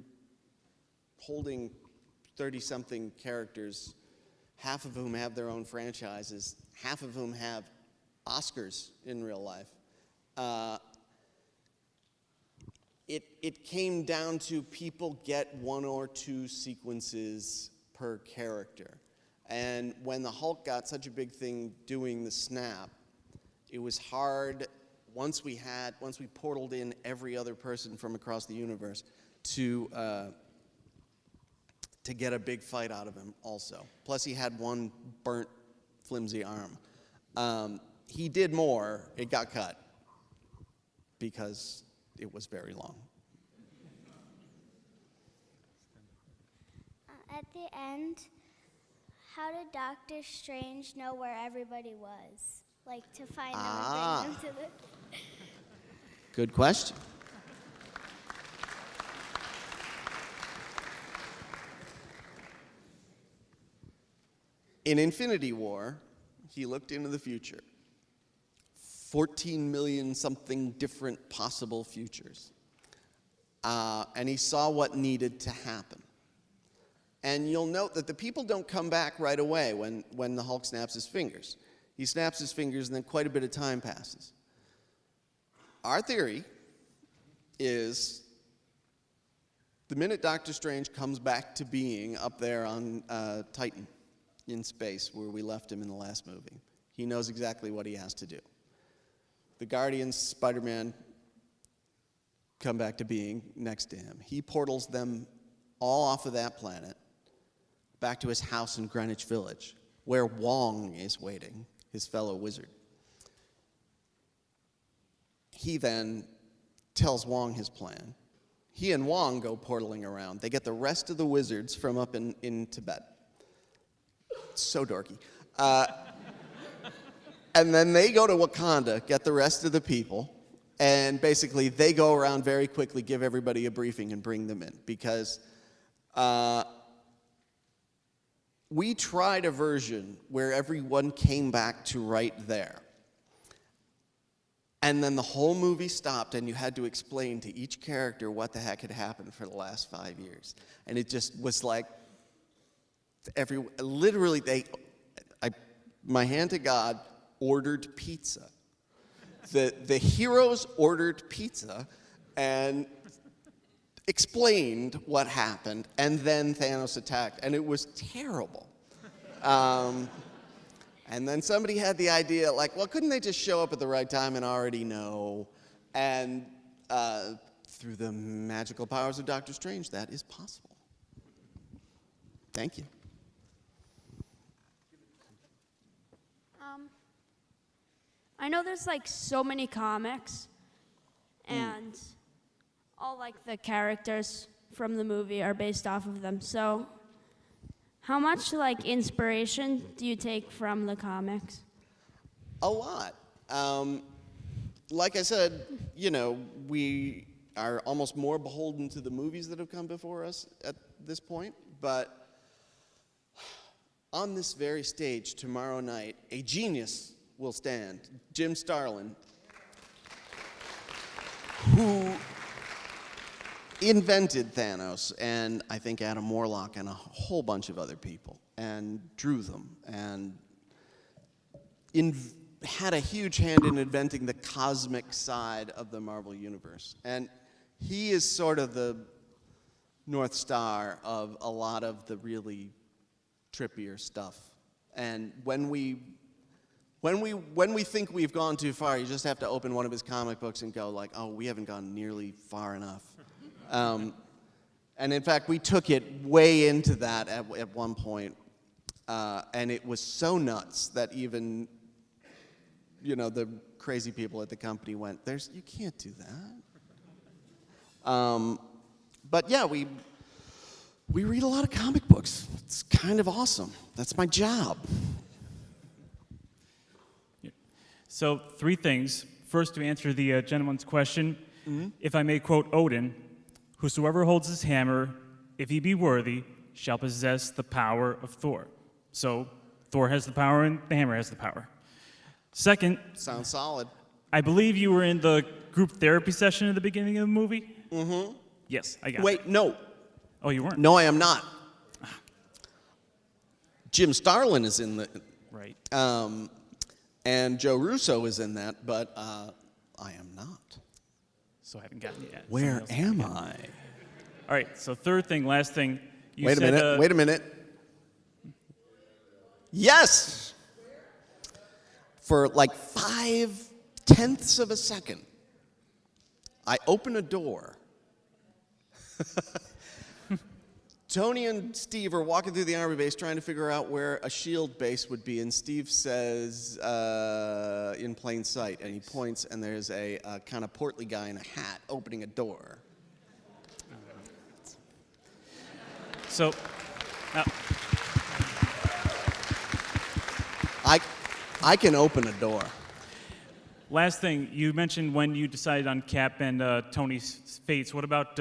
holding 30-something characters, half of whom have their own franchises, half of whom have Oscars in real life. It came down to people get 1 or 2 sequences per character. And when the Hulk got such a big thing doing the snap, it was hard once we portaled in every other person from across the universe to get a big fight out of him also. Plus he had one burnt, flimsy arm. He did more, it got cut because it was very long. At the end, how did Doctor Strange know where everybody was? Like, to find them and bring them to the... Good question. In Infinity War, he looked into the future. 14 million something different possible futures. And he saw what needed to happen. And you'll note that the people don't come back right away when the Hulk snaps his fingers. He snaps his fingers and then quite a bit of time passes. Our theory is the minute Doctor Strange comes back to being up there on Titan in space where we left him in the last movie, he knows exactly what he has to do. The Guardians, Spider-Man, come back to being next to him. He portals them all off of that planet back to his house in Greenwich Village. where Wong is waiting, his fellow wizard. He then tells Wong his plan. He and Wong go portaling around. They get the rest of the wizards from up in Tibet. So dorky. And then they go to Wakanda, get the rest of the people, and basically they go around very quickly, give everybody a briefing, and bring them in. Because we tried a version where everyone came back to right there. And then the whole movie stopped, and you had to explain to each character what the heck had happened for the last 5 years. And it just was like, literally, my hand to God, ordered pizza. The heroes ordered pizza and explained what happened, and then Thanos attacked, and it was terrible. And then somebody had the idea, like, well, couldn't they just show up at the right time and already know? And through the magical powers of Doctor Strange, that is possible. Thank you. I know there's like so many comics, and all like the characters from the movie are based off of them. So how much like inspiration do you take from the comics? A lot. Like I said, you know, we are almost more beholden to the movies that have come before us at this point, but on this very stage tomorrow night, a genius will stand, Jim Starlin, who invented Thanos, and I think Adam Warlock and a whole bunch of other people, and drew them, and had a huge hand in inventing the cosmic side of the Marvel Universe. And he is sort of the North Star of a lot of the really trippier stuff. And when we think we've gone too far, you just have to open one of his comic books and go like, oh, we haven't gone nearly far enough. And in fact, we took it way into that at one point, and it was so nuts that even, you know, the crazy people at the company went, you can't do that. But yeah, we read a lot of comic books. It's kind of awesome. That's my job. So 3 things. First, to answer the gentleman's question, if I may quote Odin, whosoever holds his hammer, if he be worthy, shall possess the power of Thor. So Thor has the power and the hammer has the power. Second. Sounds solid. I believe you were in the group therapy session at the beginning of the movie? Mm-hmm. Yes, I got Wait, it. no. Oh, you weren't? No, I am not. Jim Starlin is in the... Right. And Joe Russo is in that, but I am not. So I haven't gotten it yet. Where am I? All right, so third thing, last thing. Wait a minute. Yes! For like 0.5 of a second, I open a door. Tony and Steve are walking through the army base trying to figure out where a shield base would be, and Steve says, in plain sight, and he points, and there's a kind of portly guy in a hat opening a door. So, I can open a door. Last thing, you mentioned when you decided on Cap and Tony's fates. What about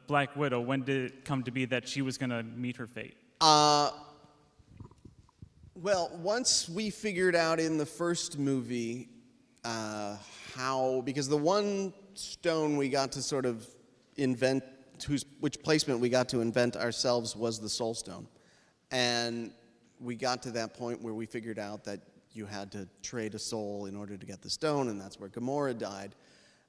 Black Widow? When did it come to be that she was going to meet her fate? Well, once we figured out in the first movie because the one stone we got to sort of invent, which placement we got to invent ourselves was the Soul Stone. And we got to that point where we figured out that you had to trade a soul in order to get the stone, and that's where Gamora died.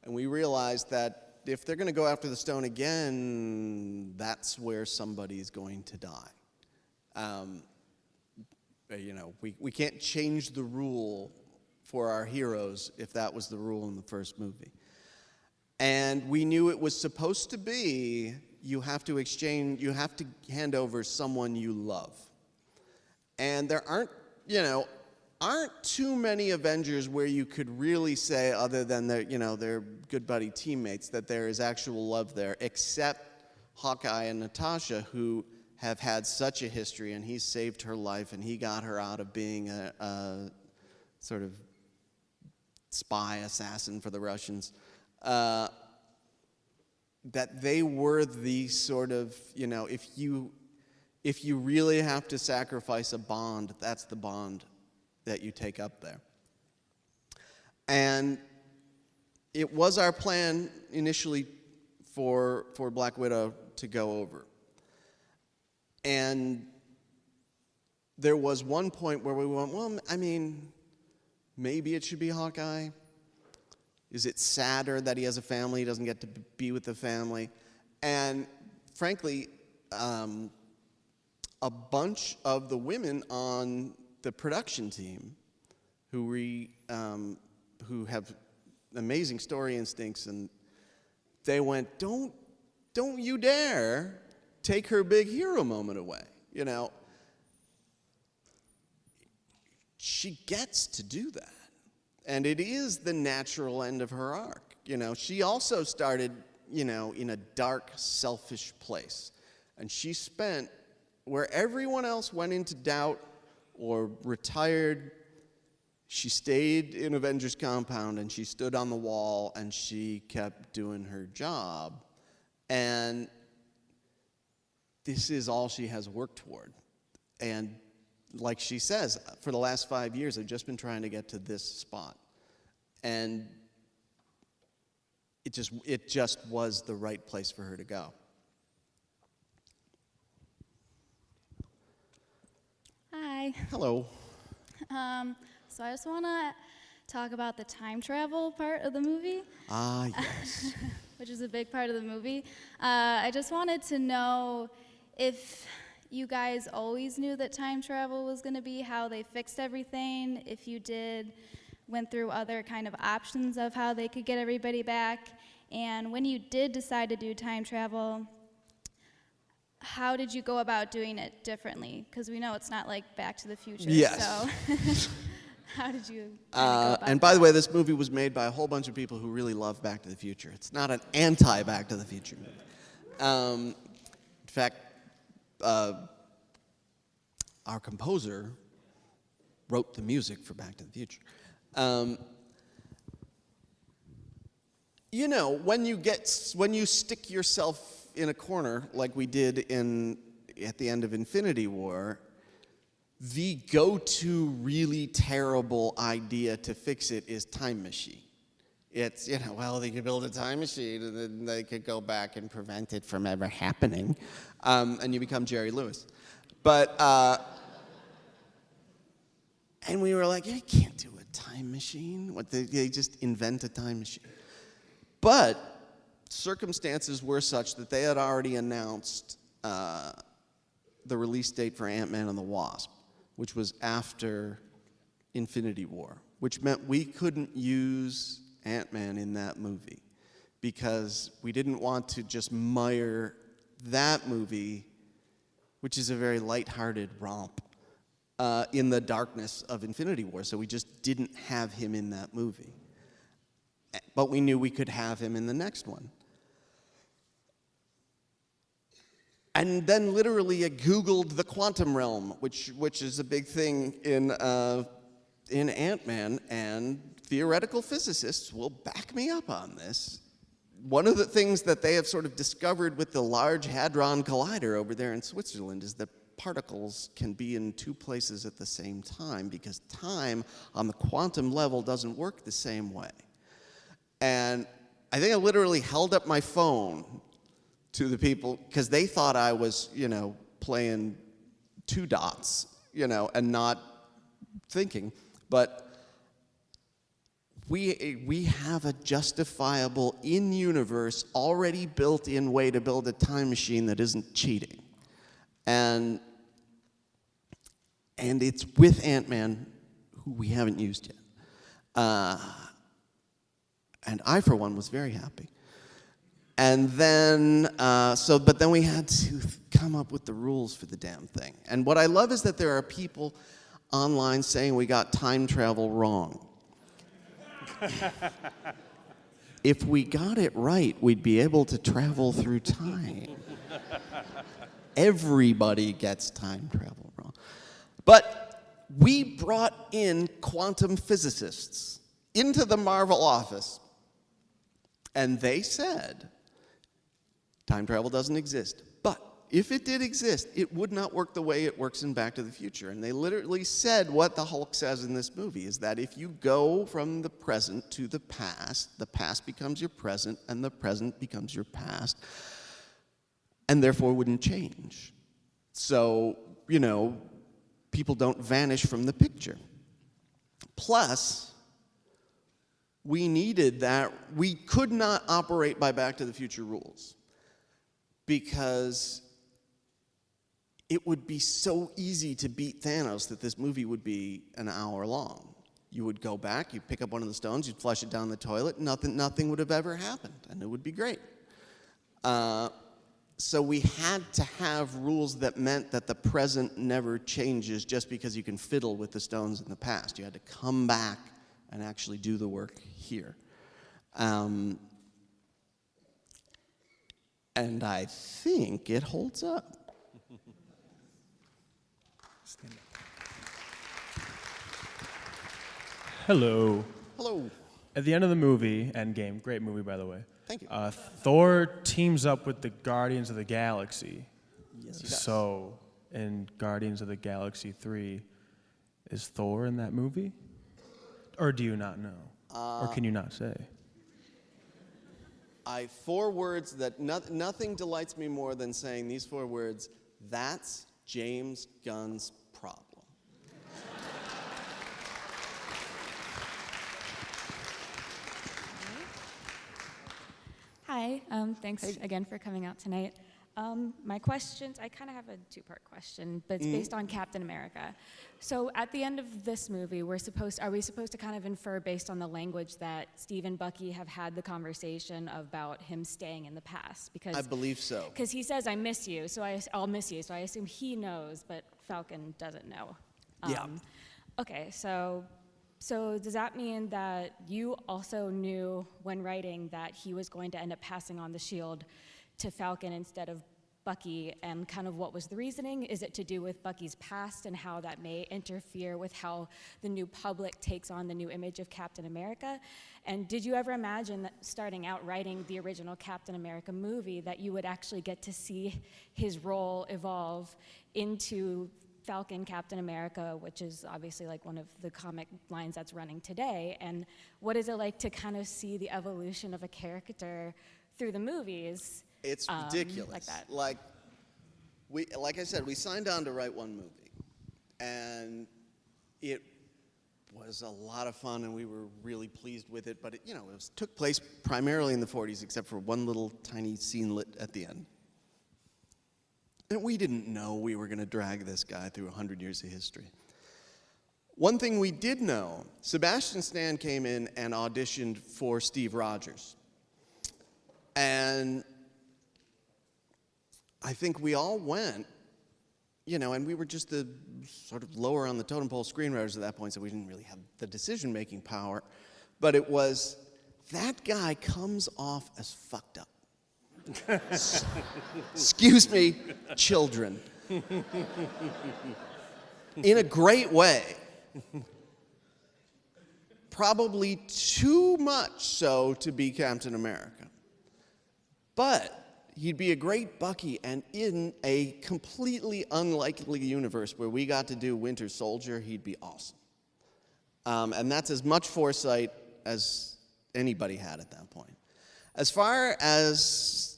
And we realized that if they're going to go after the stone again, that's where somebody's going to die. You know, we can't change the rule for our heroes if that was the rule in the first movie. And we knew it was supposed to be you have to hand over someone you love. And there aren't aren't too many Avengers where you could really say, other than their good buddy teammates, that there is actual love there, except Hawkeye and Natasha, who have had such a history, and he saved her life, and he got her out of being a sort of spy assassin for the Russians. That they were the sort of, if you really have to sacrifice a bond, that's the bond that you take up there. And it was our plan initially for Black Widow to go over. And there was one point where we went, well, I mean, maybe it should be Hawkeye. Is it sadder that he has a family, he doesn't get to be with the family? And frankly, a bunch of the women on the production team who have amazing story instincts, and they went, don't you dare take her big hero moment away. She gets to do that. And it is the natural end of her arc. She also started, in a dark, selfish place. And she spent, where everyone else went into doubt or retired, she stayed in Avengers Compound, and she stood on the wall, and she kept doing her job. And this is all she has worked toward. And like she says, for the last 5 years, I've just been trying to get to this spot. And it just was the right place for her to go. Hi. Hello. So I just want to talk about the time travel part of the movie. Ah, yes. Which is a big part of the movie. I just wanted to know if you guys always knew that time travel was going to be how they fixed everything, if you went through other kind of options of how they could get everybody back, and when you did decide to do time travel, how did you go about doing it differently? Because we know it's not like Back to the Future. Yes. So how did you go about And by the way, this movie was made by a whole bunch of people who really love Back to the Future. It's not an anti-Back to the Future movie. In fact, our composer wrote the music for Back to the Future. When you stick yourself in a corner like we did at the end of Infinity War, the go-to really terrible idea to fix it is time machine. It's, well, they could build a time machine and then they could go back and prevent it from ever happening. And you become Jerry Lewis. But, and we were like, you can't do a time machine. They just invent a time machine. But circumstances were such that they had already announced the release date for Ant-Man and the Wasp, which was after Infinity War, which meant we couldn't use Ant-Man in that movie because we didn't want to just mire that movie, which is a very lighthearted romp, in the darkness of Infinity War. So we just didn't have him in that movie. But we knew we could have him in the next one. And then literally I Googled the quantum realm, which is a big thing in Ant-Man, and theoretical physicists will back me up on this. One of the things that they have sort of discovered with the Large Hadron Collider over there in Switzerland is that particles can be in two places at the same time because time on the quantum level doesn't work the same way. And I think I literally held up my phone to the people because they thought I was, playing two dots, and not thinking. But we have a justifiable in-universe, already built-in way to build a time machine that isn't cheating. And it's with Ant-Man, who we haven't used yet. And I, for one, was very happy. And then, but then we had to come up with the rules for the damn thing. And what I love is that there are people, online saying we got time travel wrong. If we got it right, we'd be able to travel through time. Everybody gets time travel wrong. But we brought in quantum physicists into the Marvel office, and they said, time travel doesn't exist. But if it did exist, it would not work the way it works in Back to the Future. And they literally said what the Hulk says in this movie, is that if you go from the present to the past becomes your present, and the present becomes your past, and therefore wouldn't change. So, you know, people don't vanish from the picture. Plus, we needed that. We could not operate by Back to the Future rules because it would be so easy to beat Thanos that this movie would be an hour long. You would go back, you'd pick up one of the stones, you'd flush it down the toilet, nothing would have ever happened, and it would be great. So we had to have rules that meant that the present never changes just because you can fiddle with the stones in the past. You had to come back and actually do the work here. And I think it holds up. Hello. Hello. At the end of the movie, ENDGAME, great movie by the way. Thank you. Thor teams up with the Guardians of the Galaxy. Yes, he does. So, in Guardians of the Galaxy 3, is Thor in that movie? Or do you not know? Or can you not say? 4 words that nothing delights me more than saying these 4 words: that's James Gunn's problem. Hi, thanks again for coming out tonight. My questions, I kind of have a 2-part question, but it's based on Captain America. So at the end of this movie, are we supposed to kind of infer based on the language that Steve and Bucky have had the conversation about him staying in the past? Because I believe so. Because he says, I miss you, so I'll miss you. So I assume he knows, but Falcon doesn't know. Yeah. Okay, so does that mean that you also knew when writing that he was going to end up passing on the shield to Falcon instead of Bucky, and kind of what was the reasoning? Is it to do with Bucky's past and how that may interfere with how the new public takes on the new image of Captain America? And did you ever imagine that starting out writing the original Captain America movie that you would actually get to see his role evolve into Falcon Captain America, which is obviously like one of the comic lines that's running today? And what is it like to kind of see the evolution of a character through the movies? It's ridiculous. Like that. Like I said, we signed on to write one movie, and it was a lot of fun, and we were really pleased with it. But it took place primarily in the 40s, except for one little tiny scenelet at the end. And we didn't know we were going to drag this guy through 100 years of history. One thing we did know: Sebastian Stan came in and auditioned for Steve Rogers, and I think we all went, and we were just the sort of lower on the totem pole screenwriters at that point, so we didn't really have the decision-making power. But it was, that guy comes off as fucked up. Excuse me, children. In a great way. Probably too much so to be Captain America. But he'd be a great Bucky, and in a completely unlikely universe where we got to do Winter Soldier, he'd be awesome. And that's as much foresight as anybody had at that point. As far as,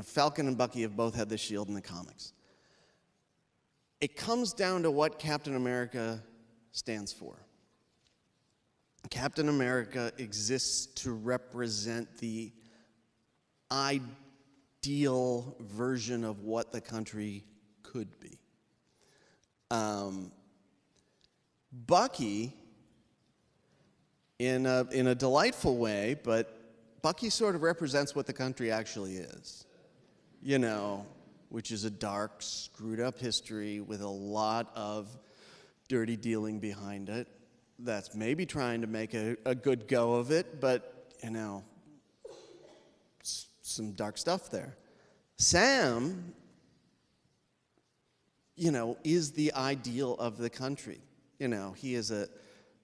Falcon and Bucky have both had the shield in the comics. It comes down to what Captain America stands for. Captain America exists to represent the ideal version of what the country could be. Bucky, in a delightful way, but Bucky sort of represents what the country actually is, which is a dark, screwed up history with a lot of dirty dealing behind it that's maybe trying to make a good go of it, but, you know, some dark stuff there. Sam, you know, is the ideal of the country. You know, he's a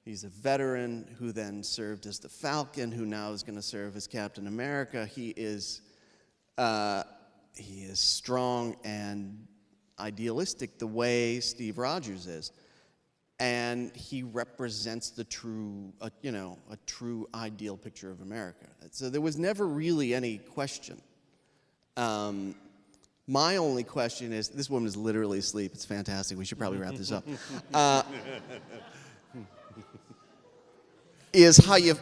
veteran who then served as the Falcon, who now is going to serve as Captain America. He is strong and idealistic the way Steve Rogers is. And he represents the true, you know, a true ideal picture of America. So there was never really any question. My only question is, this woman is literally asleep. It's fantastic. We should probably wrap this up. Is how you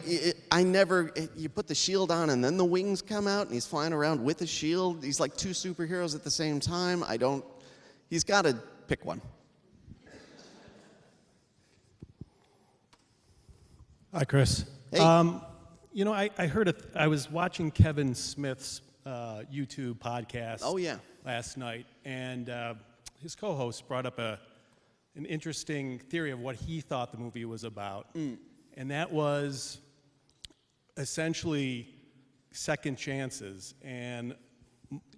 put the shield on and then the wings come out and he's flying around with a shield. He's like two superheroes at the same time. He's got to pick one. Hi, Chris. Hey. You know, I heard I was watching Kevin Smith's YouTube podcast. Oh, yeah. Last night, and his co-host brought up an interesting theory of what he thought the movie was about, and that was essentially second chances, and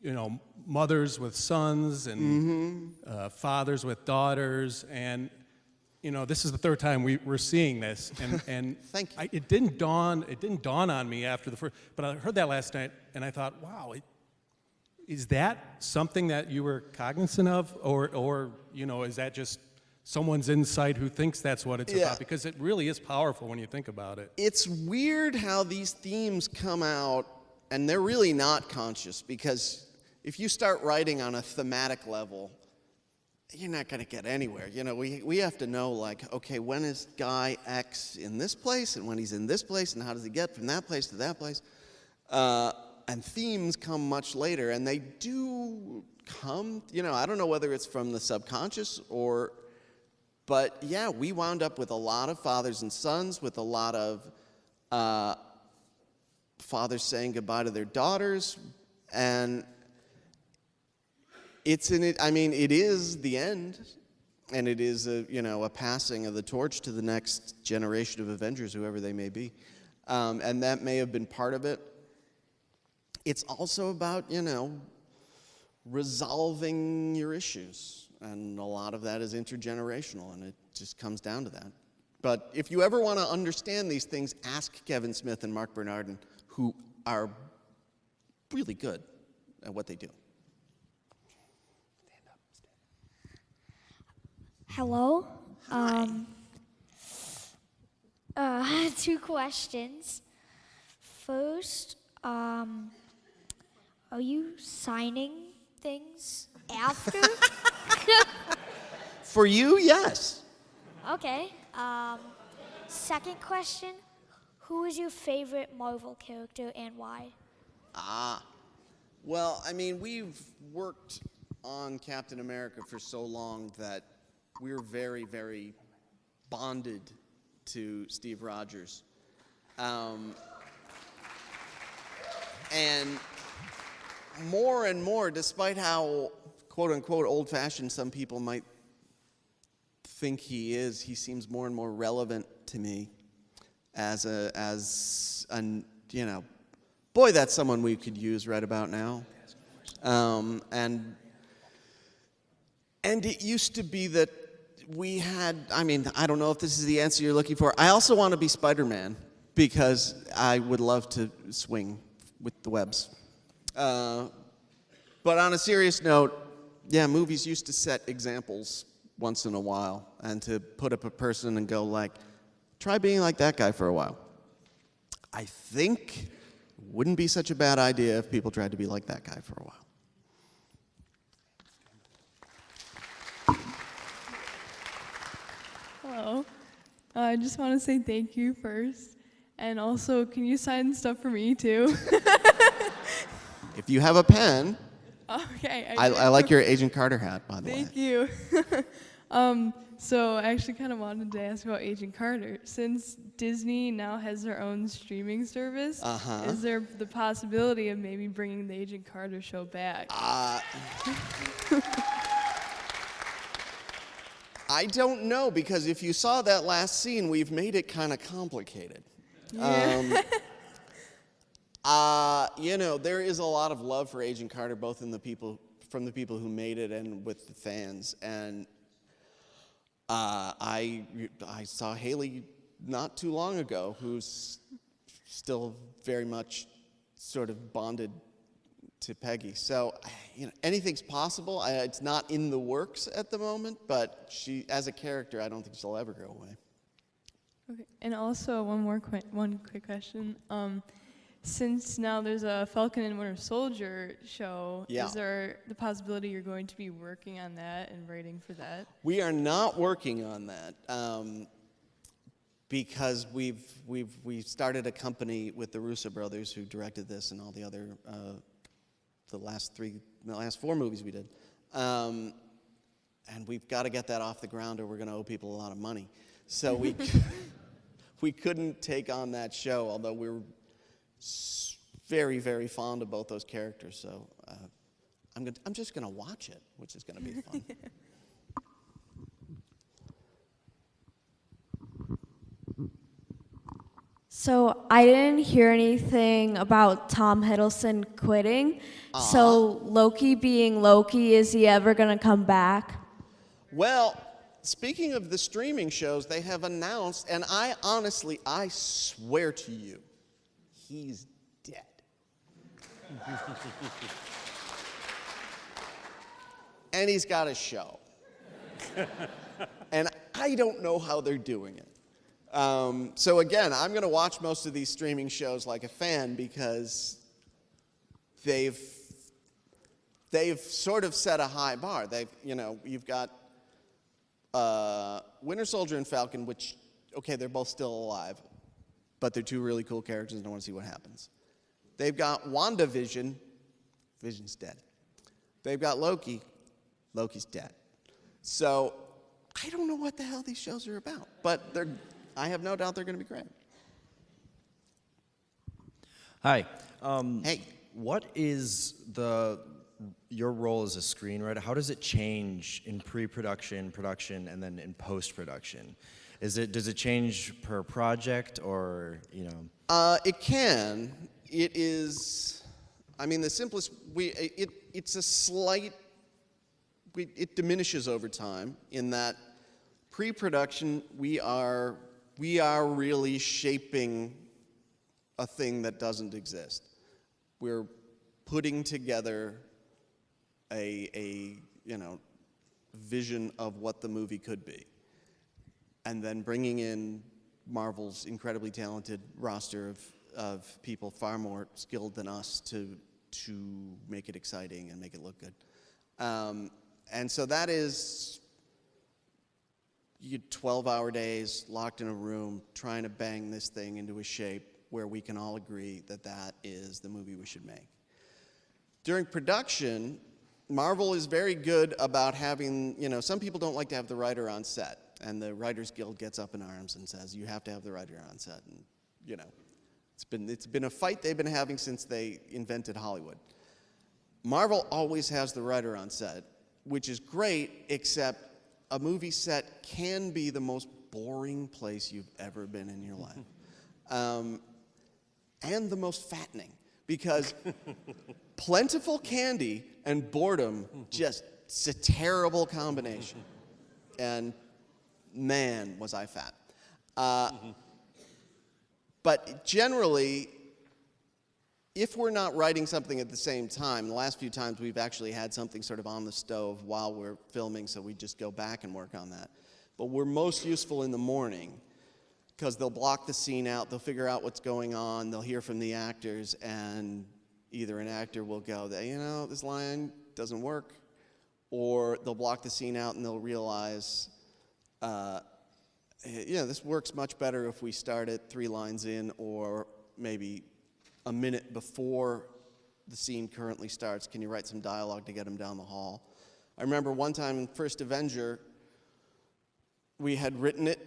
you know, mothers with sons and fathers with daughters, and you know, this is the third time we're seeing this, and Thank you. it didn't dawn on me after the first, but I heard that last night, and I thought, wow, is that something that you were cognizant of, or you know, is that just someone's insight who thinks that's what it's about? Because it really is powerful when you think about it. It's weird how these themes come out, and they're really not conscious, because if you start writing on a thematic level, you're not going to get anywhere. You know, we have to know, like, okay, when is guy X in this place, and when he's in this place, and how does he get from that place to that place? And themes come much later, and they do come, you know, I don't know whether it's from the subconscious but yeah, we wound up with a lot of fathers and sons, with a lot of fathers saying goodbye to their daughters, and it is the end, and it is a passing of the torch to the next generation of Avengers, whoever they may be, and that may have been part of it. It's also about, you know, resolving your issues, and a lot of that is intergenerational, and it just comes down to that. But if you ever want to understand these things, ask Kevin Smith and Mark Bernardin, who are really good at what they do. Hello. Two questions. First, are you signing things after? For you, yes. Okay. Second question, who is your favorite Marvel character and why? Well, I mean, we've worked on Captain America for so long that we're very, very bonded to Steve Rogers. And more, despite how, quote-unquote, old-fashioned some people might think he is, he seems more and more relevant to me as an, you know, boy, that's someone we could use right about now. And it used to be that we had, I mean, I don't know if this is the answer you're looking for. I also want to be Spider-Man because I would love to swing with the webs. But on a serious note, yeah, movies used to set examples once in a while, and to put up a person and go like, try being like that guy for a while. I think it wouldn't be such a bad idea if people tried to be like that guy for a while. Hello. I just want to say thank you first. And also, can you sign stuff for me too? If you have a pen, okay. I like your Agent Carter hat, by the way. Thank you. So I actually kind of wanted to ask about Agent Carter. Since Disney now has their own streaming service, is there the possibility of maybe bringing the Agent Carter show back? I don't know, because if you saw that last scene, we've made it kind of complicated. Yeah. You know, there is a lot of love for Agent Carter, both from the people who made it and with the fans. And I saw Haley not too long ago, who's still very much sort of bonded to Peggy. So, you know, anything's possible. It's not in the works at the moment, but she, as a character, I don't think she'll ever go away. Okay. And also one quick question. Since now there's a Falcon and Winter Soldier show, Yeah. is there the possibility you're going to be working on that and writing for that? We are not working on that because we started a company with the Russo brothers, who directed this and all the other the last 4 movies we did, and we've got to get that off the ground, or we're going to owe people a lot of money. So we couldn't take on that show, although we're very, very fond of both those characters. So I'm just going to watch it, which is going to be fun. So I didn't hear anything about Tom Hiddleston quitting. So Loki being Loki, is he ever going to come back? Well, speaking of the streaming shows, they have announced, and I swear to you, he's dead. And he's got a show. And I don't know how they're doing it. So again, I'm going to watch most of these streaming shows like a fan, because they've sort of set a high bar. You've got Winter Soldier and Falcon, which, okay, they're both still alive, but they're 2 really cool characters, and I want to see what happens. They've got WandaVision. Vision's dead. They've got Loki. Loki's dead. So I don't know what the hell these shows are about, but I have no doubt they're going to be great. Hi. Hey. What is your role as a screenwriter? How does it change in pre-production, production, and then in post-production? Does it change per project, or, you know? It can. It is. I mean, the simplest. It's a slight. It diminishes over time in that pre-production we are really shaping a thing that doesn't exist. We're putting together a vision of what the movie could be, and then bringing in Marvel's incredibly talented roster of people far more skilled than us to make it exciting and make it look good. And so that is 12-hour days locked in a room trying to bang this thing into a shape where we can all agree that that is the movie we should make. During production, Marvel is very good about having, some people don't like to have the writer on set, and the Writers Guild gets up in arms and says, you have to have the writer on set. And, it's been a fight they've been having since they invented Hollywood. Marvel always has the writer on set, which is great, except a movie set can be the most boring place you've ever been in your life. And the most fattening, because plentiful candy and boredom, it's a terrible combination. And man, was I fat. But generally, if we're not writing something at the same time, the last few times we've actually had something sort of on the stove while we're filming, so we just go back and work on that. But we're most useful in the morning, because they'll block the scene out, they'll figure out what's going on, they'll hear from the actors, and either an actor will go, this line doesn't work, or they'll block the scene out and they'll realize, this works much better if we start it 3 lines in, or maybe a minute before the scene currently starts. Can you write some dialogue to get them down the hall? I remember one time in First Avenger, we had written it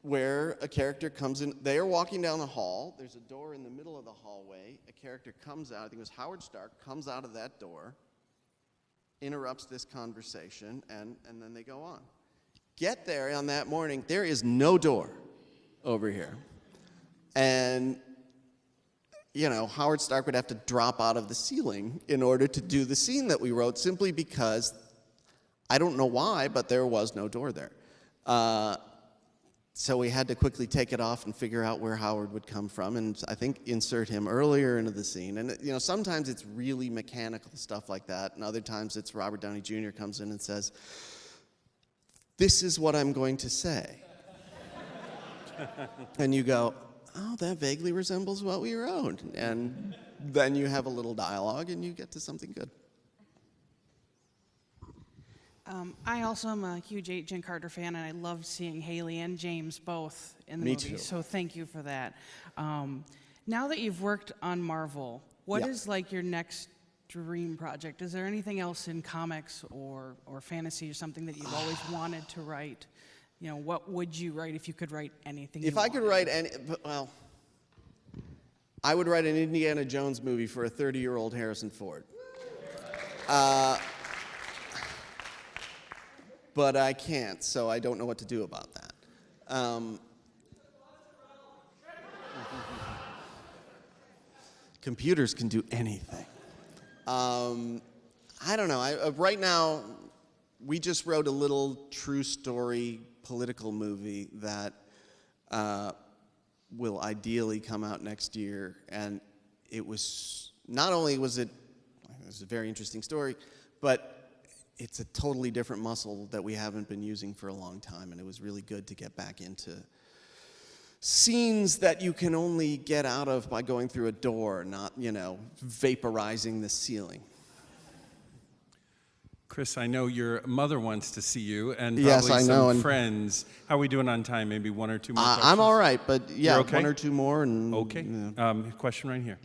where a character comes in. They are walking down the hall. There's a door in the middle of the hallway. A character comes out, I think it was Howard Stark, comes out of that door, interrupts this conversation, and then they go on. get there on that morning, there is no door over here. And, you know, Howard Stark would have to drop out of the ceiling in order to do the scene that we wrote, simply because, I don't know why, but there was no door there. So we had to quickly take it off and figure out where Howard would come from, and I think insert him earlier into the scene. And, you know, sometimes it's really mechanical stuff like that, and other times it's Robert Downey Jr. comes in and says, "This is what I'm going to say." And you go, "Oh, that vaguely resembles what we wrote." And then you have a little dialogue and you get to something good. I also am a huge Agent Carter fan, and I loved seeing Haley and James both in the Me movie. too. So thank you for that. Now that you've worked on Marvel, what is like your next dream project? Is there anything else in comics or fantasy or something that you've always wanted to write? You know, what would you write if you could write anything? If I could write any, well, I would write an Indiana Jones movie for a 30-year-old Harrison Ford. But I can't, so I don't know what to do about that. Computers can do anything. I don't know. Right now, we just wrote a little true story political movie that will ideally come out next year. And it was, not only was it a very interesting story, but it's a totally different muscle that we haven't been using for a long time, and it was really good to get back into scenes that you can only get out of by going through a door, not, you know, vaporizing the ceiling. Chris, I know your mother wants to see you, and probably Yes, I know, some and friends. How are we doing on time? Maybe one or two more questions? I'm all right, but yeah, You're okay? one or two more. And Okay. yeah. Question right here.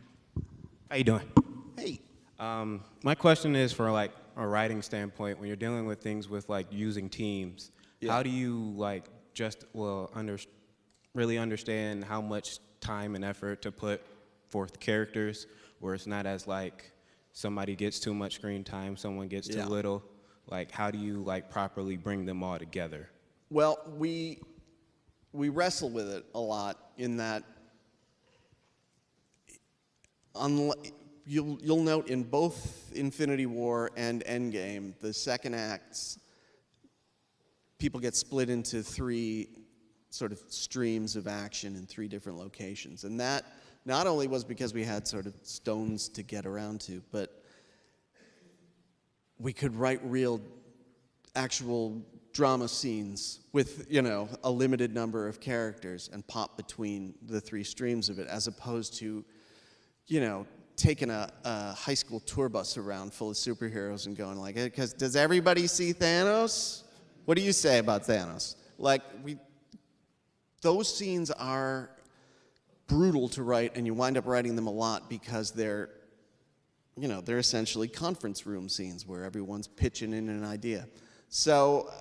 How you doing? Hey. My question is for like a writing standpoint, when you're dealing with things with like using teams, how do you like just really understand how much time and effort to put forth characters, where it's not as like somebody gets too much screen time, someone gets too little? Like, how do you like properly bring them all together? Well, we wrestle with it a lot in that you'll note in both Infinity War and Endgame, the second acts, people get split into three sort of streams of action in three different locations. And that not only was because we had sort of stones to get around to, but we could write real, actual drama scenes with, you know, a limited number of characters and pop between the three streams of it, as opposed to, you know, taking a high school tour bus around full of superheroes and going like, because does everybody see Thanos? What do you say about Thanos? Like, those scenes are brutal to write, and you wind up writing them a lot because they're, you know, they're essentially conference room scenes where everyone's pitching in an idea. So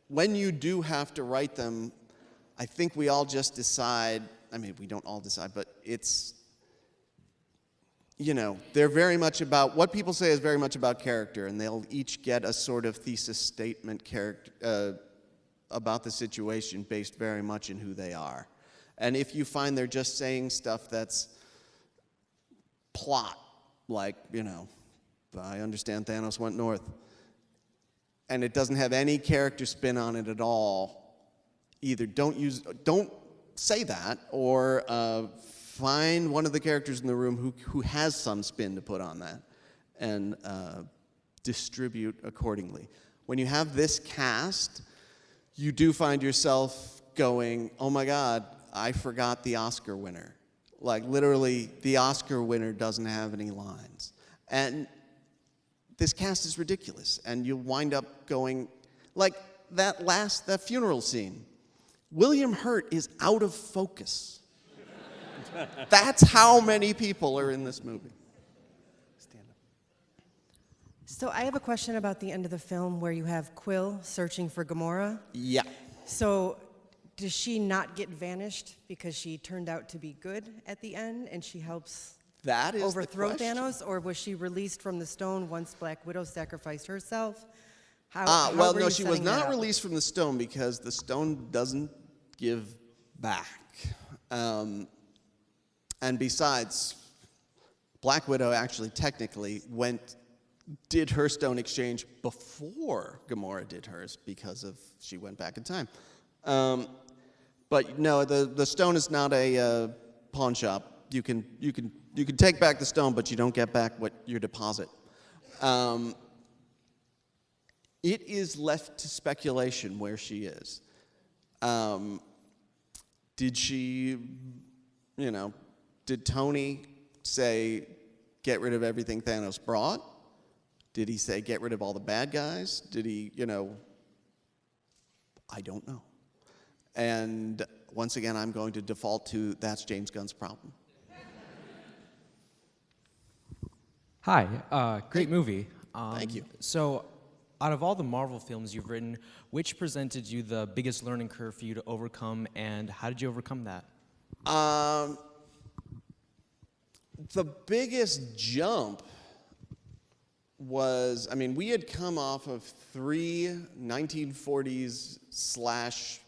when you do have to write them, I think we all just decide, I mean, we don't all decide, but it's, you know, they're very much about, what people say is very much about character, and they'll each get a sort of thesis statement about the situation based very much in who they are. And if you find they're just saying stuff that's plot, like, you know, I understand Thanos went north, and it doesn't have any character spin on it at all, either don't say that, or find one of the characters in the room who has some spin to put on that, and distribute accordingly. When you have this cast, you do find yourself going, oh my God, I forgot the Oscar winner. Like, literally, the Oscar winner doesn't have any lines. And this cast is ridiculous, and you'll wind up going, like that funeral scene. William Hurt is out of focus. That's how many people are in this movie. So I have a question about the end of the film where you have Quill searching for Gamora. Yeah. So does she not get vanished because she turned out to be good at the end and she helps that is overthrow the question. Thanos? Or was she released from the stone once Black Widow sacrificed herself? How Well, were no, you she was setting that not up? released from the stone because the stone doesn't give back. And besides, Black Widow actually technically did her stone exchange before Gamora did hers because she went back in time. But no, the stone is not a pawn shop. You can take back the stone, but you don't get back your deposit. It is left to speculation where she is. Did she, did Tony say, get rid of everything Thanos brought? Did he say, get rid of all the bad guys? Did he, I don't know. And once again, I'm going to default to that's James Gunn's problem. Hi, great movie. Thank you. So, out of all the Marvel films you've written, which presented you the biggest learning curve for you to overcome, and how did you overcome that? The biggest jump was, we had come off of 3 1940s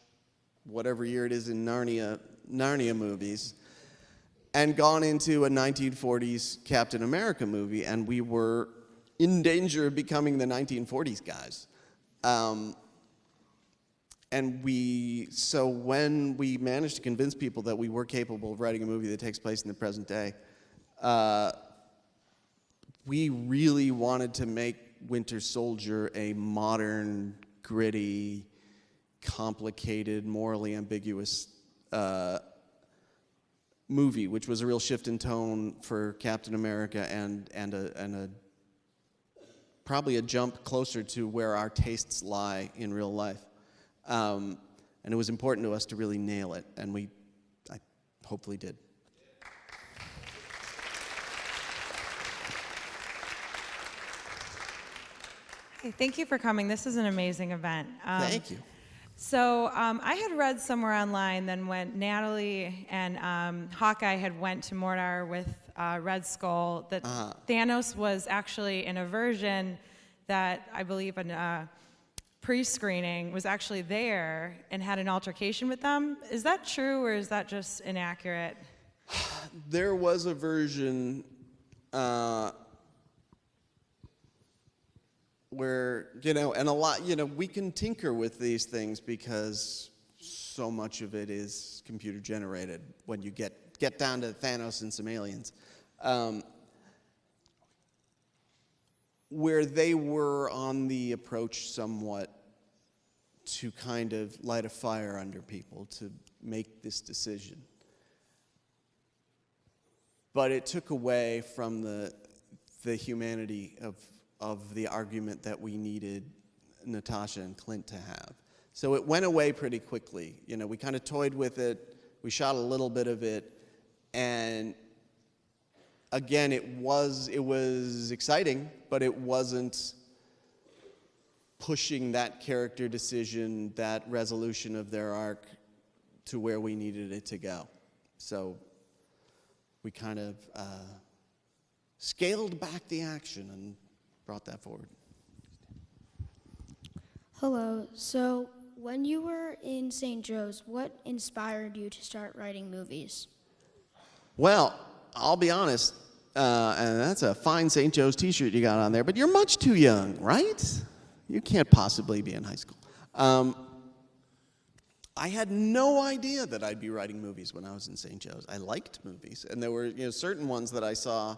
/ whatever year it is in Narnia movies, and gone into a 1940s Captain America movie, and we were in danger of becoming the 1940s guys. So when we managed to convince people that we were capable of writing a movie that takes place in the present day, we really wanted to make Winter Soldier a modern, gritty, complicated, morally ambiguous movie, which was a real shift in tone for Captain America and probably a jump closer to where our tastes lie in real life. And it was important to us to really nail it, and I hopefully did. Hey, thank you for coming. This is an amazing event. Thank you. So I had read somewhere online then when Natalie and Hawkeye had went to Mordor with Red Skull that Thanos was actually in a version that I believe in pre-screening was actually there and had an altercation with them. Is that true or is that just inaccurate? There was a version where, and a lot, we can tinker with these things because so much of it is computer generated when you get down to Thanos and some aliens. Where they were on the approach somewhat to kind of light a fire under people to make this decision. But it took away from the humanity of the argument that we needed Natasha and Clint to have. So it went away pretty quickly. We kind of toyed with it. We shot a little bit of it. And again, it was exciting, but it wasn't pushing that character decision, that resolution of their arc to where we needed it to go. So we kind of scaled back the action and brought that forward. Hello. So when you were in St. Joe's, what inspired you to start writing movies? Well, I'll be honest, and that's a fine St. Joe's t-shirt you got on there, but you're much too young, right? You can't possibly be in high school. I had no idea that I'd be writing movies when I was in St. Joe's. I liked movies, and there were certain ones that I saw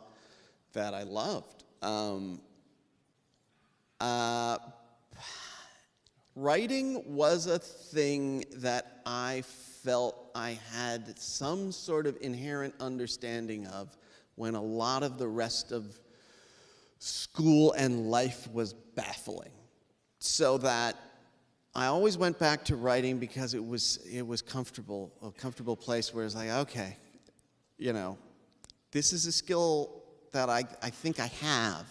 that I loved. Writing was a thing that I felt I had some sort of inherent understanding of when a lot of the rest of school and life was baffling. So that I always went back to writing because it was comfortable, a comfortable place where it's like, okay, this is a skill that I think I have,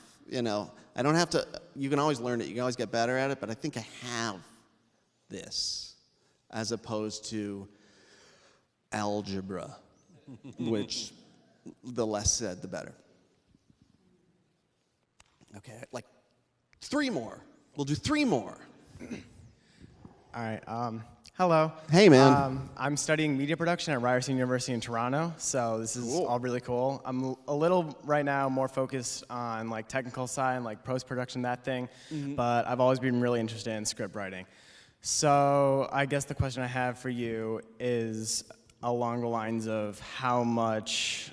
I don't have to, you can always learn it, you can always get better at it, but I think I have this, as opposed to algebra, which the less said, the better. Okay, like 3 more. We'll do 3 more. All right. Hello. Hey, man. I'm studying media production at Ryerson University in Toronto, so this is all really cool. I'm a little right now more focused on like technical side, like post-production, that thing, but I've always been really interested in script writing. So I guess the question I have for you is along the lines of how much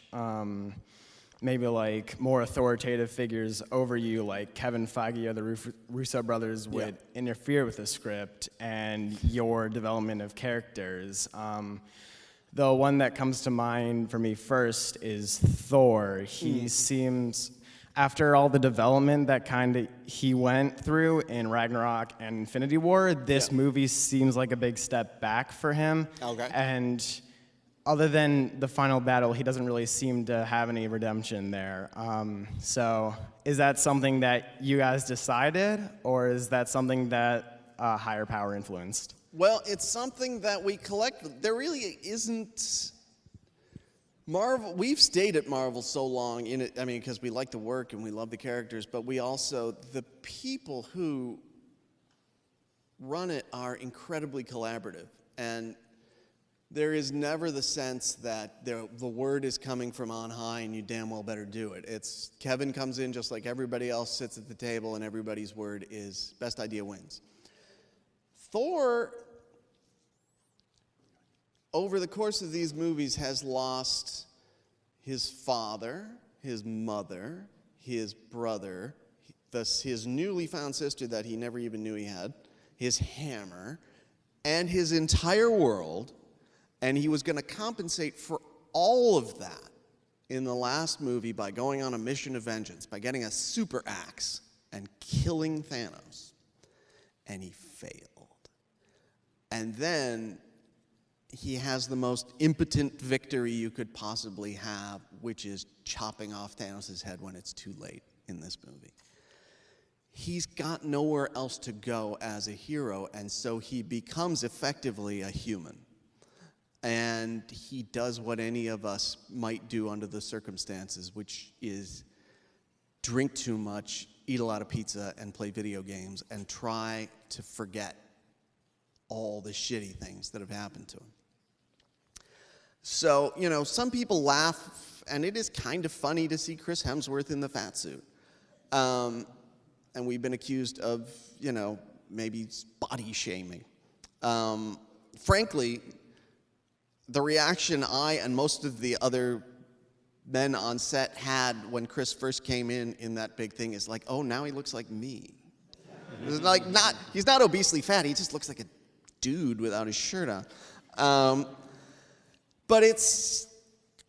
maybe like more authoritative figures over you, like Kevin Feige or the Russo brothers, would interfere with the script and your development of characters. The one that comes to mind for me first is Thor. He seems, after all the development that kind of he went through in Ragnarok and Infinity War, this movie seems like a big step back for him. Okay. And other than the final battle, he doesn't really seem to have any redemption there. So is that something that you guys decided, or is that something that higher power influenced? Well, it's something that we collect. There really isn't. Marvel, we've stayed at Marvel so long in it, I mean, because we like the work and we love the characters, but we also, the people who run it are incredibly collaborative. And there is never the sense that the word is coming from on high and you damn well better do it. It's Kevin comes in just like everybody else sits at the table and everybody's word is best idea wins. Thor, over the course of these movies, has lost his father, his mother, his brother, his newly found sister that he never even knew he had, his hammer, and his entire world. And he was going to compensate for all of that in the last movie by going on a mission of vengeance, by getting a super axe and killing Thanos. And he failed. And then he has the most impotent victory you could possibly have, which is chopping off Thanos' head when it's too late in this movie. He's got nowhere else to go as a hero, and so he becomes effectively a human. And he does what any of us might do under the circumstances, which is drink too much, eat a lot of pizza, and play video games, and try to forget all the shitty things that have happened to him. So, you know, some people laugh, and it is kind of funny to see Chris Hemsworth in the fat suit. And we've been accused of, you know, maybe body shaming. Frankly, the reaction I and most of the other men on set had when Chris first came in that big thing is like, oh, now he looks like me. It's like he's not obesely fat, he just looks like a dude without his shirt on. But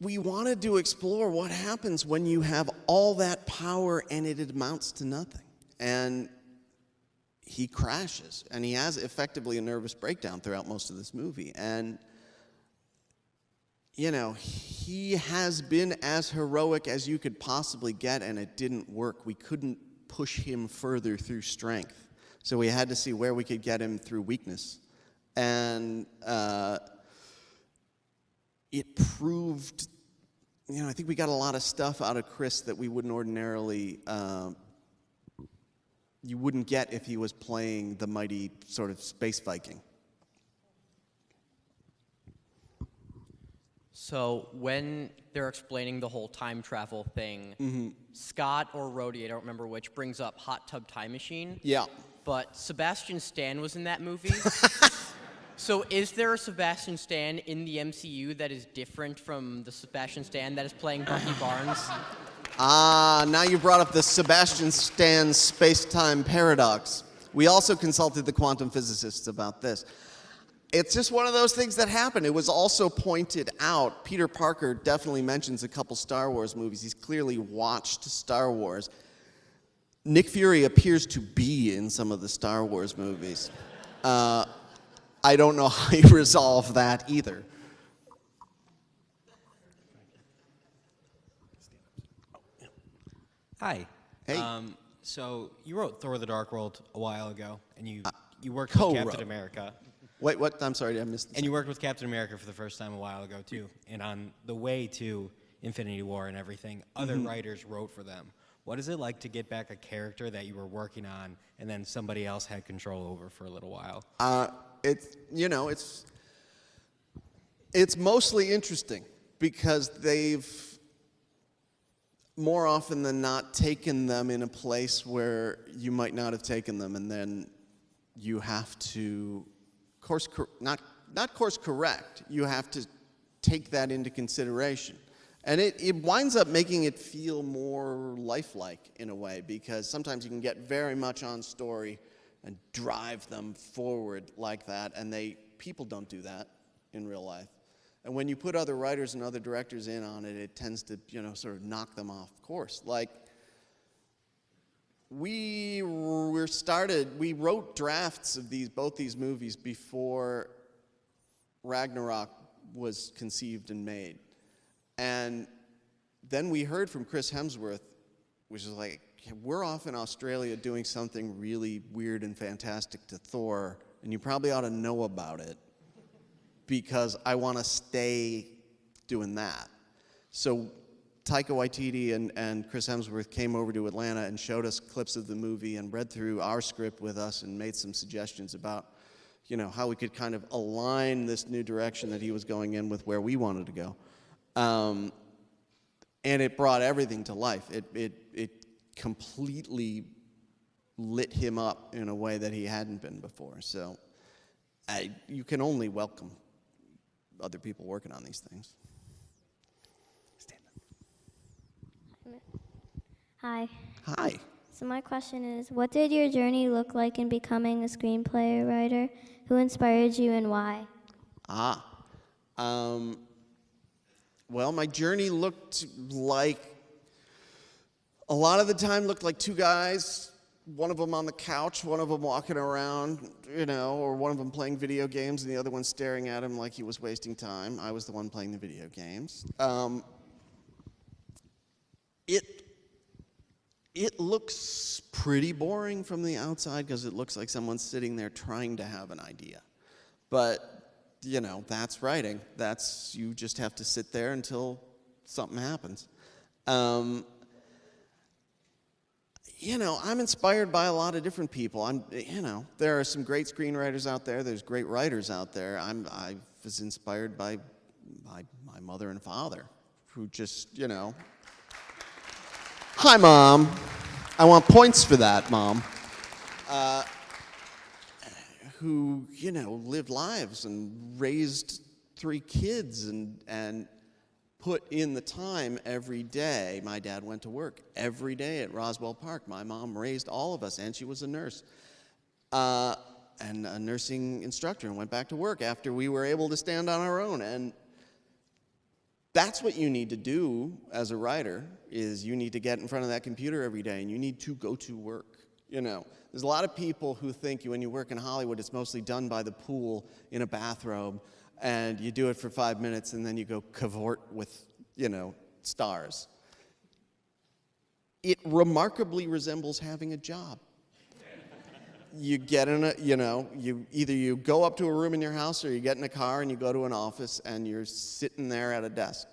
we wanted to explore what happens when you have all that power and it amounts to nothing. And he crashes, and he has effectively a nervous breakdown throughout most of this movie. And you know, he has been as heroic as you could possibly get, and it didn't work. We couldn't push him further through strength. So we had to see where we could get him through weakness. And it proved, you know, I think we got a lot of stuff out of Chris that we wouldn't ordinarily, you wouldn't get if he was playing the mighty sort of space Viking. So when they're explaining the whole time travel thing, Scott or Rhodey, I don't remember which, brings up Hot Tub Time Machine. Yeah. But Sebastian Stan was in that movie. So is there a Sebastian Stan in the MCU that is different from the Sebastian Stan that is playing Bucky Barnes? Now you brought up the Sebastian Stan space-time paradox. We also consulted the quantum physicists about this. It's just one of those things that happen. It was also pointed out. Peter Parker definitely mentions a couple Star Wars movies. He's clearly watched Star Wars. Nick Fury appears to be in some of the Star Wars movies. I don't know how you resolve that either. Hi. Hey. So you wrote Thor: The Dark World a while ago, and you worked co-wrote. with Captain America. Wait, what? I'm sorry, I missed this. And you worked with Captain America for the first time a while ago, too. And on the way to Infinity War and everything, other writers wrote for them. What is it like to get back a character that you were working on and then somebody else had control over for a little while? It's mostly interesting because they've more often than not taken them in a place where you might not have taken them, and then you have to not course correct. You have to take that into consideration. And it winds up making it feel more lifelike in a way, because sometimes you can get very much on story and drive them forward like that, and people don't do that in real life. And when you put other writers and other directors in on it, it tends to, sort of knock them off course. Like, we wrote drafts of both these movies before Ragnarok was conceived and made. And then we heard from Chris Hemsworth, which is like, we're off in Australia doing something really weird and fantastic to Thor, and you probably ought to know about it, because I want to stay doing that. So Taika Waititi and Chris Hemsworth came over to Atlanta and showed us clips of the movie and read through our script with us and made some suggestions about, how we could kind of align this new direction that he was going in with where we wanted to go. And it brought everything to life. It completely lit him up in a way that he hadn't been before. So you can only welcome other people working on these things. Hi. Hi. So my question is, what did your journey look like in becoming a screenplay writer? Who inspired you and why? Well, my journey looked like, a lot of the time looked like two guys, one of them on the couch, one of them walking around, or one of them playing video games and the other one staring at him like he was wasting time. I was the one playing the video games. It looks pretty boring from the outside because it looks like someone's sitting there trying to have an idea. But that's writing. You just have to sit there until something happens. I'm inspired by a lot of different people. There are some great screenwriters out there. There's great writers out there. I was inspired by my mother and father, who just, Hi, Mom. I want points for that, Mom. Who, lived lives and raised 3 kids and put in the time every day. My dad went to work every day at Roswell Park. My mom raised all of us, and she was a nurse and a nursing instructor, and went back to work after we were able to stand on our own. And that's what you need to do as a writer, is you need to get in front of that computer every day, and you need to go to work. There's a lot of people who think when you work in Hollywood, it's mostly done by the pool in a bathrobe, and you do it for 5 minutes, and then you go cavort with, stars. It remarkably resembles having a job. You get in you go up to a room in your house, or you get in a car and you go to an office and you're sitting there at a desk.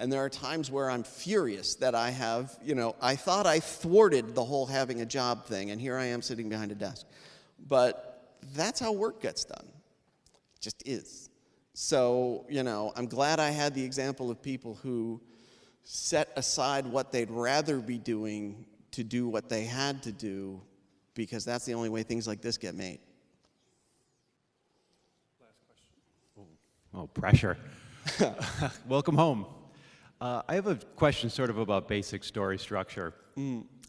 And there are times where I'm furious that I have, I thought I thwarted the whole having a job thing, and here I am sitting behind a desk. But that's how work gets done. It just is. So, I'm glad I had the example of people who set aside what they'd rather be doing to do what they had to do, because that's the only way things like this get made. Last question. Oh, pressure. Welcome home. I have a question sort of about basic story structure.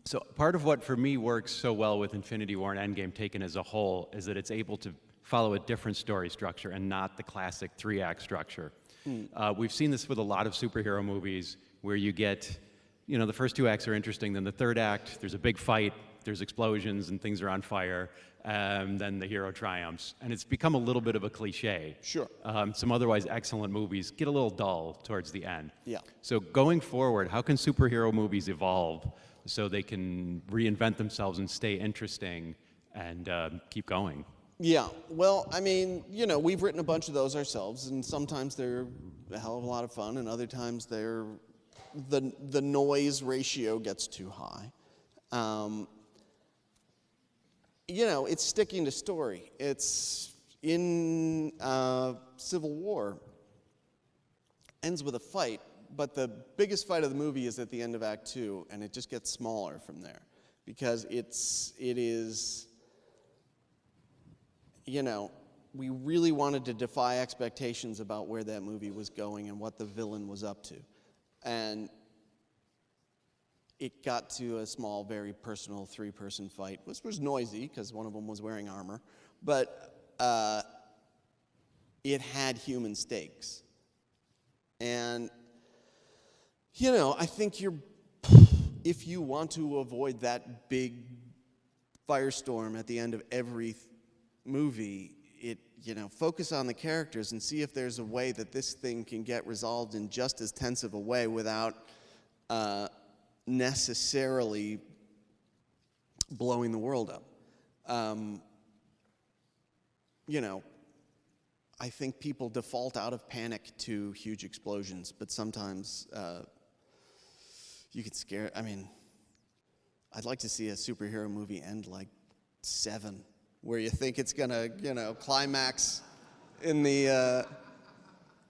So part of what for me works so well with Infinity War and Endgame taken as a whole is that it's able to follow a different story structure and not the classic 3-act structure. We've seen this with a lot of superhero movies where you get, the first 2 acts are interesting, then the 3rd act, there's a big fight, there's explosions and things are on fire, then the hero triumphs. And it's become a little bit of a cliche. Sure. Some otherwise excellent movies get a little dull towards the end. Yeah. So going forward, how can superhero movies evolve so they can reinvent themselves and stay interesting and keep going? Yeah, well, we've written a bunch of those ourselves, and sometimes they're a hell of a lot of fun, and other times the noise ratio gets too high. You know, it's sticking to story. It's in Civil War, ends with a fight, but the biggest fight of the movie is at the end of Act 2, and it just gets smaller from there, because it is, you know, we really wanted to defy expectations about where that movie was going and what the villain was up to. And it got to a small, very personal three-person fight, which was noisy because one of them was wearing armor, but it had human stakes. And, you know, I think if you want to avoid that big firestorm at the end of every movie, you know, focus on the characters and see if there's a way that this thing can get resolved in just as tense of a way without necessarily blowing the world up. You know, I think people default out of panic to huge explosions, but sometimes you get scared. I mean, I'd like to see a superhero movie end like 7, where you think it's gonna, you know, climax in the,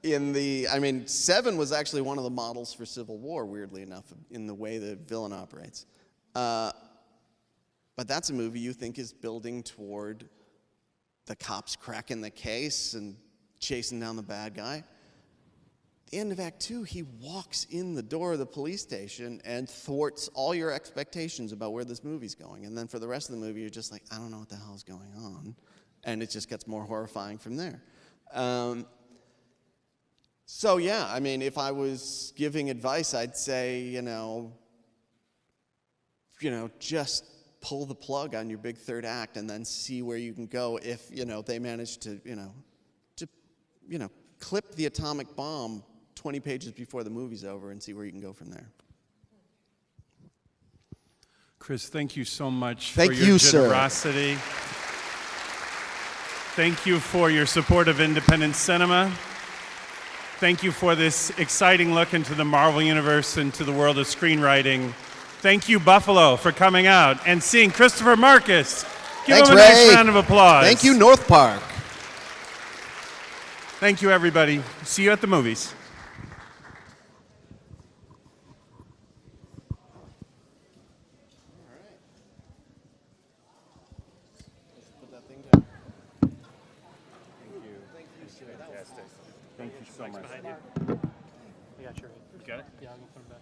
I mean, 7 was actually one of the models for Civil War, weirdly enough, in the way the villain operates. But that's a movie you think is building toward the cops cracking the case and chasing down the bad guy. At the end of Act 2, he walks in the door of the police station and thwarts all your expectations about where this movie's going. And then for the rest of the movie, you're just like, I don't know what the hell's going on. And it just gets more horrifying from there. So yeah, I mean, if I was giving advice, I'd say, you know, just pull the plug on your big third act and then see where you can go if, you know, they manage to, clip the atomic bomb 20 pages before the movie's over and see where you can go from there. Chris, thank you so much Thank for you, your sir. generosity. Thank you for your support of independent cinema. Thank you for this exciting look into the Marvel Universe and to the world of screenwriting. Thank you, Buffalo, for coming out and seeing Christopher Markus. Give Thanks, him a Ray. nice round of applause. Thank you, North Park. Thank you, everybody. See you at the movies. Thank you so much. Behind you. Yeah, sure. You got it? Yeah, I'm gonna put it back.